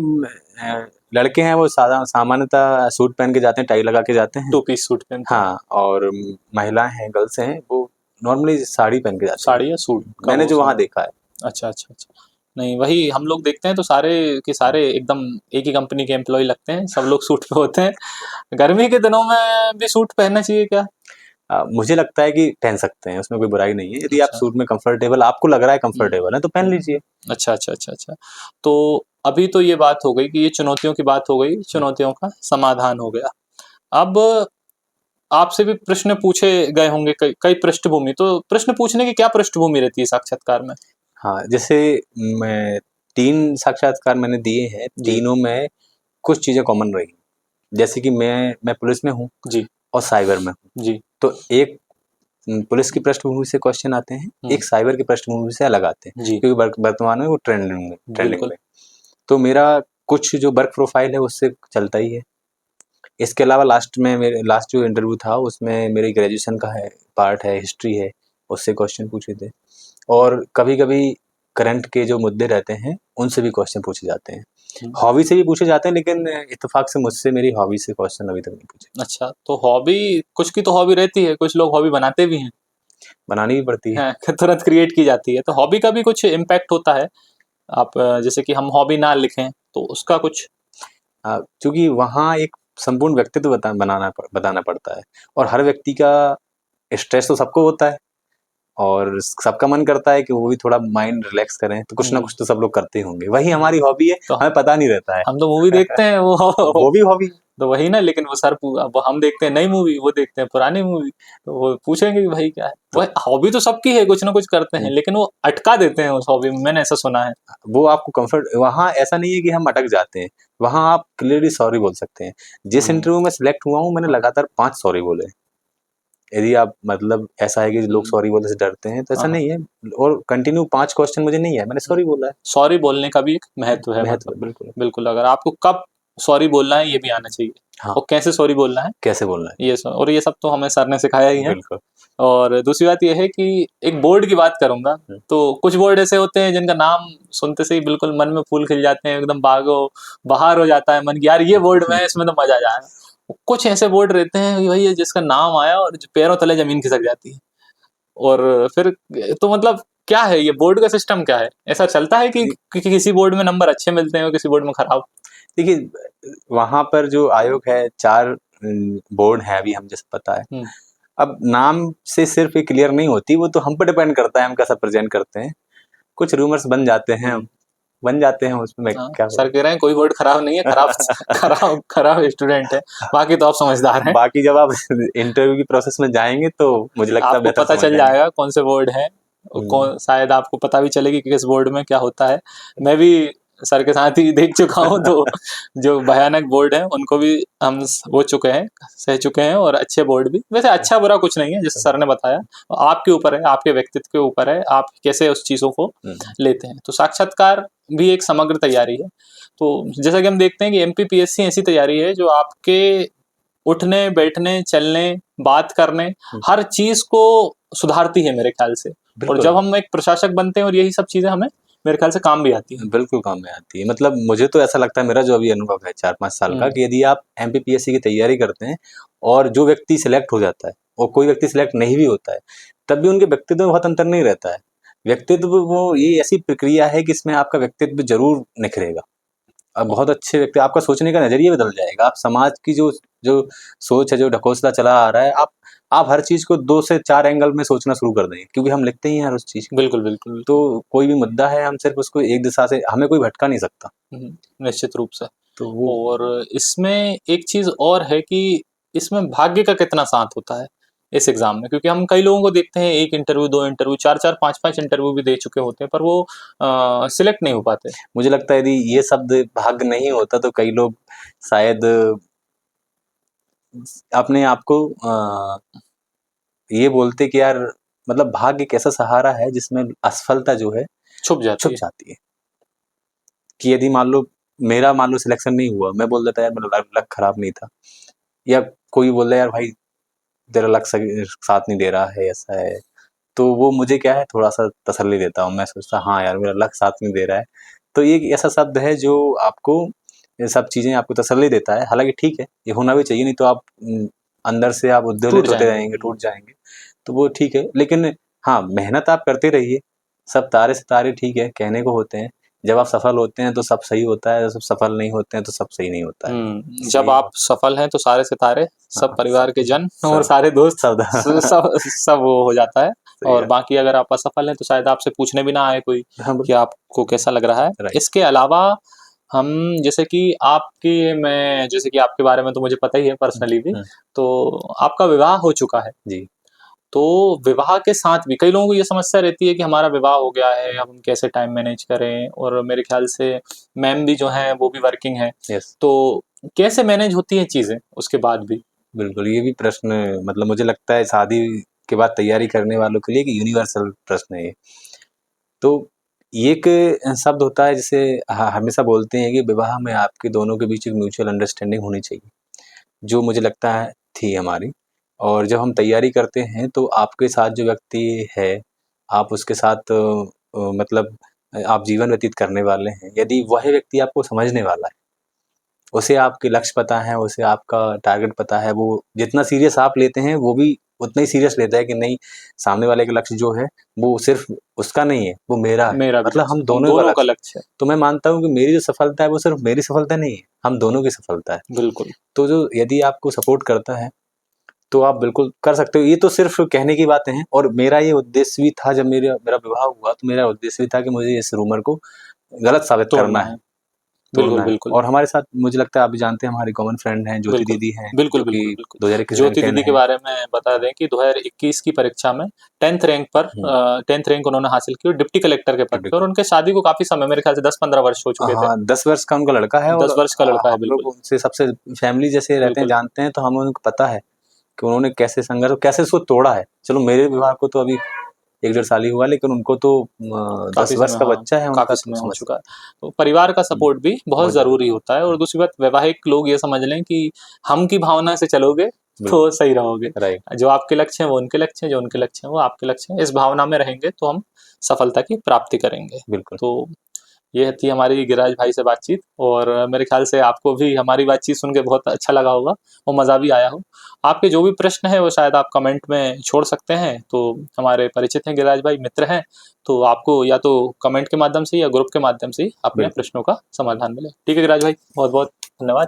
लड़के हैं वो सामान्यतः सूट पहन के जाते हैं, टाई लगा के जाते हैं। टू पीस सूट पहनते हैं। हाँ, और महिलाएँ हैं, गर्ल्स हैं, वो नॉर्मली साड़ी पहन के जाती हैं। साड़ी या सूट का मैंने वो जो वहाँ समझ। देखा है। अच्छा, अच्छा, अच्छा। नहीं, वही हम लोग देखते हैं तो सारे के सारे एकदम एक ही कंपनी के एम्प्लॉयी लगते हैं, सब लोग सूट पे होते हैं। गर्मी के दिनों में भी सूट पहनना चाहिए क्या? मुझे लगता है कि पहन सकते हैं, उसमें कोई बुराई नहीं है। यदि आप अच्छा। सूट में कंफर्टेबल आपको लग रहा है हुँ, कंफर्टेबल है, तो पहन हुँ। लीजिए। अच्छा, अच्छा, अच्छा, अच्छा। तो अभी तो ये बात हो गई कि ये चुनौतियों की बात हो गई, हुँ। चुनौतियों का समाधान हो गया। अब आपसे भी प्रश्न पूछे गए होंगे, कई पृष्ठभूमि, तो प्रश्न पूछने की क्या पृष्ठभूमि रहती है साक्षात्कार में? हाँ, जैसे मैं 3 साक्षात्कार मैंने दिए हैं, जी, तीनों में कुछ चीज़ें कॉमन रही। जैसे कि मैं पुलिस में हूँ जी, और साइबर में हूँ। जी। तो एक पुलिस की पृष्ठभूमि से क्वेश्चन आते हैं, हुँ, एक साइबर की पृष्ठभूमि से अलग आते हैं, जी, क्योंकि वर्तमान में वो ट्रेंडिंग बिल्कुल। में। तो मेरा कुछ जो वर्क प्रोफाइल है उससे चलता ही है। इसके अलावा लास्ट जो इंटरव्यू था उसमें मेरी ग्रेजुएशन का है, पार्ट है, हिस्ट्री है, उससे क्वेश्चन पूछे थे। और कभी-कभी करंट के जो मुद्दे रहते हैं, उनसे भी क्वेश्चन पूछे जाते हैं। हुँ। हॉबी से भी पूछे जाते हैं, लेकिन इत्तेफ़ाक से मुझसे मेरी हॉबी से क्वेश्चन अभी तक नहीं पूछे। अच्छा, तो हॉबी, कुछ की तो हॉबी रहती है, कुछ लोग हॉबी बनाते भी हैं। बनानी भी पड़ती है। हैं, तुरंत क्रिएट की जाती है, तो हॉबी का भी कुछ इम्पैक्ट होता है। आप जैसे कि हम हॉबी ना लिखें, तो उसका कुछ। चूँकि वहाँ एक संपूर्ण व्यक्तित्व बताना पड़ता है, और हर व्यक्ति का स्ट्रेस तो सबको होता है, और सबका मन करता है कि वो भी थोड़ा माइंड रिलैक्स करें, तो कुछ ना कुछ तो सब लोग करते ही होंगे। वही हमारी हॉबी है, तो हमें पता नहीं रहता है। हम तो मूवी देखते हैं वो वो भी हॉबी है। तो वही ना, लेकिन वो सर अब हम देखते हैं नई मूवी, वो देखते हैं पुरानी मूवी, तो वो पूछेंगे कि भाई क्या है? तो वह हॉबी तो सबकी है, कुछ ना कुछ करते हैं, हुँ, लेकिन वो अटका देते हैं उस हॉबी में, मैंने ऐसा सुना है। वो आपको कम्फ़र्ट वहाँ ऐसा नहीं है कि हम अटक जाते हैं, वहाँ आप क्लियरली सॉरी बोल सकते हैं। जिस हुँ, इंटरव्यू में सिलेक्ट हुआ हूँ, मैंने हाँ। लगातार 5 सॉरी बोले हैं। यदि आप मतलब ऐसा है कि लोग सॉरी बोलने से डरते हैं, तो ऐसा हाँ। नहीं है। और कंटिन्यू 5 क्वेश्चन मुझे नहीं है, मैंने सॉरी बोला है। सॉरी बोलने का भी एक महत्व है, महत्व मतलब बिल्कुल। बिल्कुल, अगर आपको कब सॉरी बोलना है ये भी आना चाहिए, हाँ, और कैसे सॉरी बोलना है कैसे बोलना है? ये सब, और ये सब तो हमें सर ने सिखाया ही है। बिल्कुल। और दूसरी बात ये है कि एक बोर्ड की बात करूंगा, हुँ। तो कुछ बोर्ड ऐसे होते हैं जिनका नाम सुनते से ही बिल्कुल मन में फूल खिल जाते हैं, एकदम बागो बाहर हो जाता है मन की, यार ये बोर्ड में है, इसमें तो मजा आ जाएगा। कुछ ऐसे बोर्ड रहते हैं कि भाई ये जिसका नाम आया और जो पैरों तले जमीन खिसक जाती है, और फिर तो मतलब क्या है ये बोर्ड का सिस्टम क्या है? ऐसा चलता है कि किसी बोर्ड में नंबर अच्छे मिलते हैं और किसी बोर्ड में खराब? देखिए, वहाँ पर जो आयोग है 4 बोर्ड हैं अभी हम जैसे पता है। हम्म, अब नाम से सिर्फ़ ये क्लियर नहीं होती, वो तो हम पे डिपेंड करता है हम कैसा प्रेज़ेंट करते हैं। कुछ रूमर्स बन जाते हैं, बन जाते हैं उसमें मैं हाँ, क्या सर करूँ? कह रहे हैं कोई बोर्ड खराब नहीं है, खराब खराब खराब स्टूडेंट है, बाकी तो आप समझदार हैं। बाकी जब आप इंटरव्यू की प्रोसेस में जाएँगे तो मुझे लगता है आपको बेहतर पता समझ चल जाएँगे। जाएगा कौन से बोर्ड है, हुँ, कौन शायद आपको पता भी चलेगी कि किस बोर्ड में क्या होता है। मैं भी सर के साथ ही देख चुका हूँ, तो जो भयानक बोर्ड है उनको भी हम हो चुके हैं, सह चुके हैं, और अच्छे बोर्ड भी, वैसे अच्छा बुरा कुछ नहीं है जैसे सर ने बताया, आपके ऊपर है, आपके व्यक्तित्व के ऊपर है, आप कैसे उस चीज़ों को हुँ, लेते हैं। तो साक्षात्कार भी एक समग्र तैयारी है। तो जैसा कि हम देखते हैं कि एमपीपीएससी ऐसी तैयारी है जो आपके उठने, बैठने, चलने, बात करने, हुँ, हर चीज़ को सुधारती है मेरे ख्याल से। और बिल्कुल। जब हम एक प्रशासक बनते हैं और यही सब चीज़ें हमें मेरे ख्याल से काम भी आती हैं। बिल्कुल काम में आती है। मतलब मुझे तो ऐसा लगता है मेरा जो अभी अनुभव है 4-5 साल का हुँ, कि यदि आप एमपीपीएससी की तैयारी करते हैं और जो व्यक्ति सिलेक्ट हो जाता है और कोई व्यक्ति सिलेक्ट नहीं भी होता है, तब भी उनके व्यक्तित्व में बहुत अंतर नहीं रहता है। व्यक्तित्व वो ये ऐसी प्रक्रिया है कि इसमें आपका व्यक्तित्व ज़रूर निखरेगा। बहुत अच्छे व्यक्ति आपका सोचने का नज़रिया बदल जाएगा। आप समाज की जो जो सोच है, जो ढकोसला चला आ रहा है, आप हर चीज़ को 2 से 4 एंगल में सोचना शुरू कर देंगे क्योंकि हम लिखते ही हैं हर उस चीज़ को। बिल्कुल, बिल्कुल, बिल्कुल। तो कोई भी मुद्दा है हम सिर्फ़ उसको एक दिशा से हमें कोई भटका नहीं सकता। हुँ, निश्चित रूप से। तो वो और इसमें एक चीज़ और है कि इसमें भाग्य का कितना साथ होता है इस एग्ज़ाम में? क्योंकि हम कई लोगों को देखते हैं 1 इंटरव्यू, 2 इंटरव्यू, 4-4, 5-5 इंटरव्यू भी दे चुके होते हैं, पर वो सिलेक्ट नहीं हो पाते। मुझे लगता है यदि ये शब्द भाग्य नहीं होता तो कई लोग शायद अपने आप को ये बोलते कि यार मतलब भाग्य एक ऐसा सहारा है जिसमें असफलता जो है छुप जाती छुप है। जाती है। कि यदि मान लो सिलेक्शन नहीं हुआ, मैं बोल देता यार मेरा लक खराब नहीं था, या कोई बोल रहा यार भाई तेरा लक सही साथ नहीं दे रहा है, ऐसा है। तो वो मुझे क्या है थोड़ा-सा तसल्ली देता हूँ, मैं सोचता हाँ यार मेरा लक साथ नहीं दे रहा है। तो ये एक ऐसा शब्द है जो आपको ये सब चीज़ें आपको तसल्ली देता है। हालाँकि ठीक है, ये होना भी चाहिए नहीं तो आप अंदर से आप टूट उद्वेलित होते जाएँगे। रहेंगे, टूट जाएँगे। तो वो ठीक है, लेकिन हाँ, मेहनत आप करते रहिए। सब तारे-सितारे ठीक है, कहने को होते हैं। जब आप सफल होते हैं तो सब सही होता है, जब सफल नहीं होते हैं तो सब सही नहीं होता है। जब इसलिए आप सफल हैं तो सारे सितारे, सब हाँ, परिवार के जन और सब सारे दोस्त, सब सब वो हो जाता है। सही और है। बाकी अगर आप असफल हैं तो शायद आपसे पूछने भी ना आए कोई हाँ, कि आपको कैसा लग रहा है। राइट। इसके अलावा हम जैसे कि मैं जैसे कि आपके बारे में तो मुझे पता ही है हुँ, पर्सनली भी, हुँ, तो आपका विवाह हो चुका है। जी, तो विवाह के साथ भी कई लोगों को ये समस्या रहती है कि हमारा विवाह हो गया है, अब हम कैसे टाइम मैनेज करें, और मेरे ख्याल से मैम भी जो हैं वो भी वर्किंग हैं। यस। तो कैसे मैनेज होती हैं चीज़ें उसके बाद भी? बिल्कुल, ये भी प्रश्न मतलब मुझे लगता है शादी के बाद तैयारी करने वालों के लिए एक यूनिवर्सल प्रश्न है ये। तो ये एक शब्द होता है जिसे हमेशा बोलते हैं कि विवाह में आपके दोनों के बीच एक म्यूचुअल अंडरस्टैंडिंग होनी चाहिए, जो मुझे लगता है थी हमारी। और जब हम तैयारी करते हैं तो आपके साथ जो व्यक्ति है, आप उसके साथ मतलब आप जीवन व्यतीत करने वाले हैं, यदि वह व्यक्ति आपको समझने वाला है, उसे आपके लक्ष्य पता है, उसे आपका टारगेट पता है, वो जितना सीरियस आप लेते हैं, वो भी उतना ही सीरियस लेता है कि नहीं, सामने वाले का लक्ष्य जो है, वो सिर्फ़ उसका नहीं है, वो मेरा है। मेरा भी मतलब हम लक्ष्य, हम दोनों का दोनों का लक्ष्य है। लक्ष्य है। तो मैं मानता हूँ कि मेरी जो सफलता है, वो सिर्फ़ मेरी सफलता नहीं है, हम दोनों की सफलता है। बिल्कुल। तो जो यदि आपको सपोर्ट करता है, तो आप बिल्कुल कर सकते हो। ये तो सिर्फ़ कहने की बातें हैं और मेरा ये उद्देश्य भी था जब मेरा विवाह हुआ, तो मेरा उद्देश्य भी था कि मुझे इस रूमर को गलत साबित करना तोड़ना है। है। तोड़ना बिल्कुल, है। बिल्कुल। और हमारे साथ मुझे लगता है आप भी जानते हैं हमारी कॉमन फ्रेंड हैं ज्योति बिल्कुल। दीदी हैं, बिल्कुल, जो कि बिल्कुल, बिल्कुल। 2021 रैंक ज्योति 10 दीदी के हैं। बारे में बता दें कि 2021 की परीक्षा में 10th रैंक पर हुँ, 10th रैंक उन्होंने हासिल की और डिप्टी कलेक्टर के पद पे, और टिपिकल उनके शादी को काफ़ी समय, मेरे ख्याल से 10-15 वर्ष हो चुके थे। हाँ, 10 वर्ष का उनका लड़का है और 10 वर्ष का लड़का है, हम लोग बिल्कुल। उनसे सबसे फैमिली जैसे रहते हैं, बिल्कुल। जानते हैं, तो हमें उनको पता है कि उन्होंने कैसे संघर्ष और कैसे उसको तोड़ा है। चलो मेरे विवाह को तो अभी 1 डेढ़ साल ही हुआ, लेकिन उनको तो 10 काफ़ी वर्ष समय, का हाँ, बच्चा है उनका, काफ़ी तो समय हो समझ चुका है। तो परिवार का सपोर्ट भी बहुत बहुत ज़रूरी ज़रूरी होता है, और दूसरी बात, वैवाहिक लोग ये समझ लें कि हम की भावना से चलोगे तो बिल्कुल, सही रहोगे। राइट, जो आपके लक्ष्य हैं वो उनके लक्ष्य हैं, जो उनके लक्ष्य हैं वो आपके लक्ष्य हैं। इस भावना में रहेंगे तो हम सफलता की प्राप्ति करेंगे। बिल्कुल। तो ये थी हमारी गिरिराज भाई से बातचीत, और मेरे ख्याल से आपको भी हमारी बातचीत सुन के बहुत अच्छा लगा होगा और मज़ा भी आया हो। आपके जो भी प्रश्न हैं वो शायद आप कमेंट में छोड़ सकते हैं, तो हमारे परिचित हैं गिरिराज भाई, मित्र हैं, तो आपको या तो कमेंट के माध्यम से या ग्रुप के माध्यम से ही अपने बिल्कुल। प्रश्नों का समाधान मिले। ठीक है गिरिराज भाई, बहुत बहुत धन्यवाद।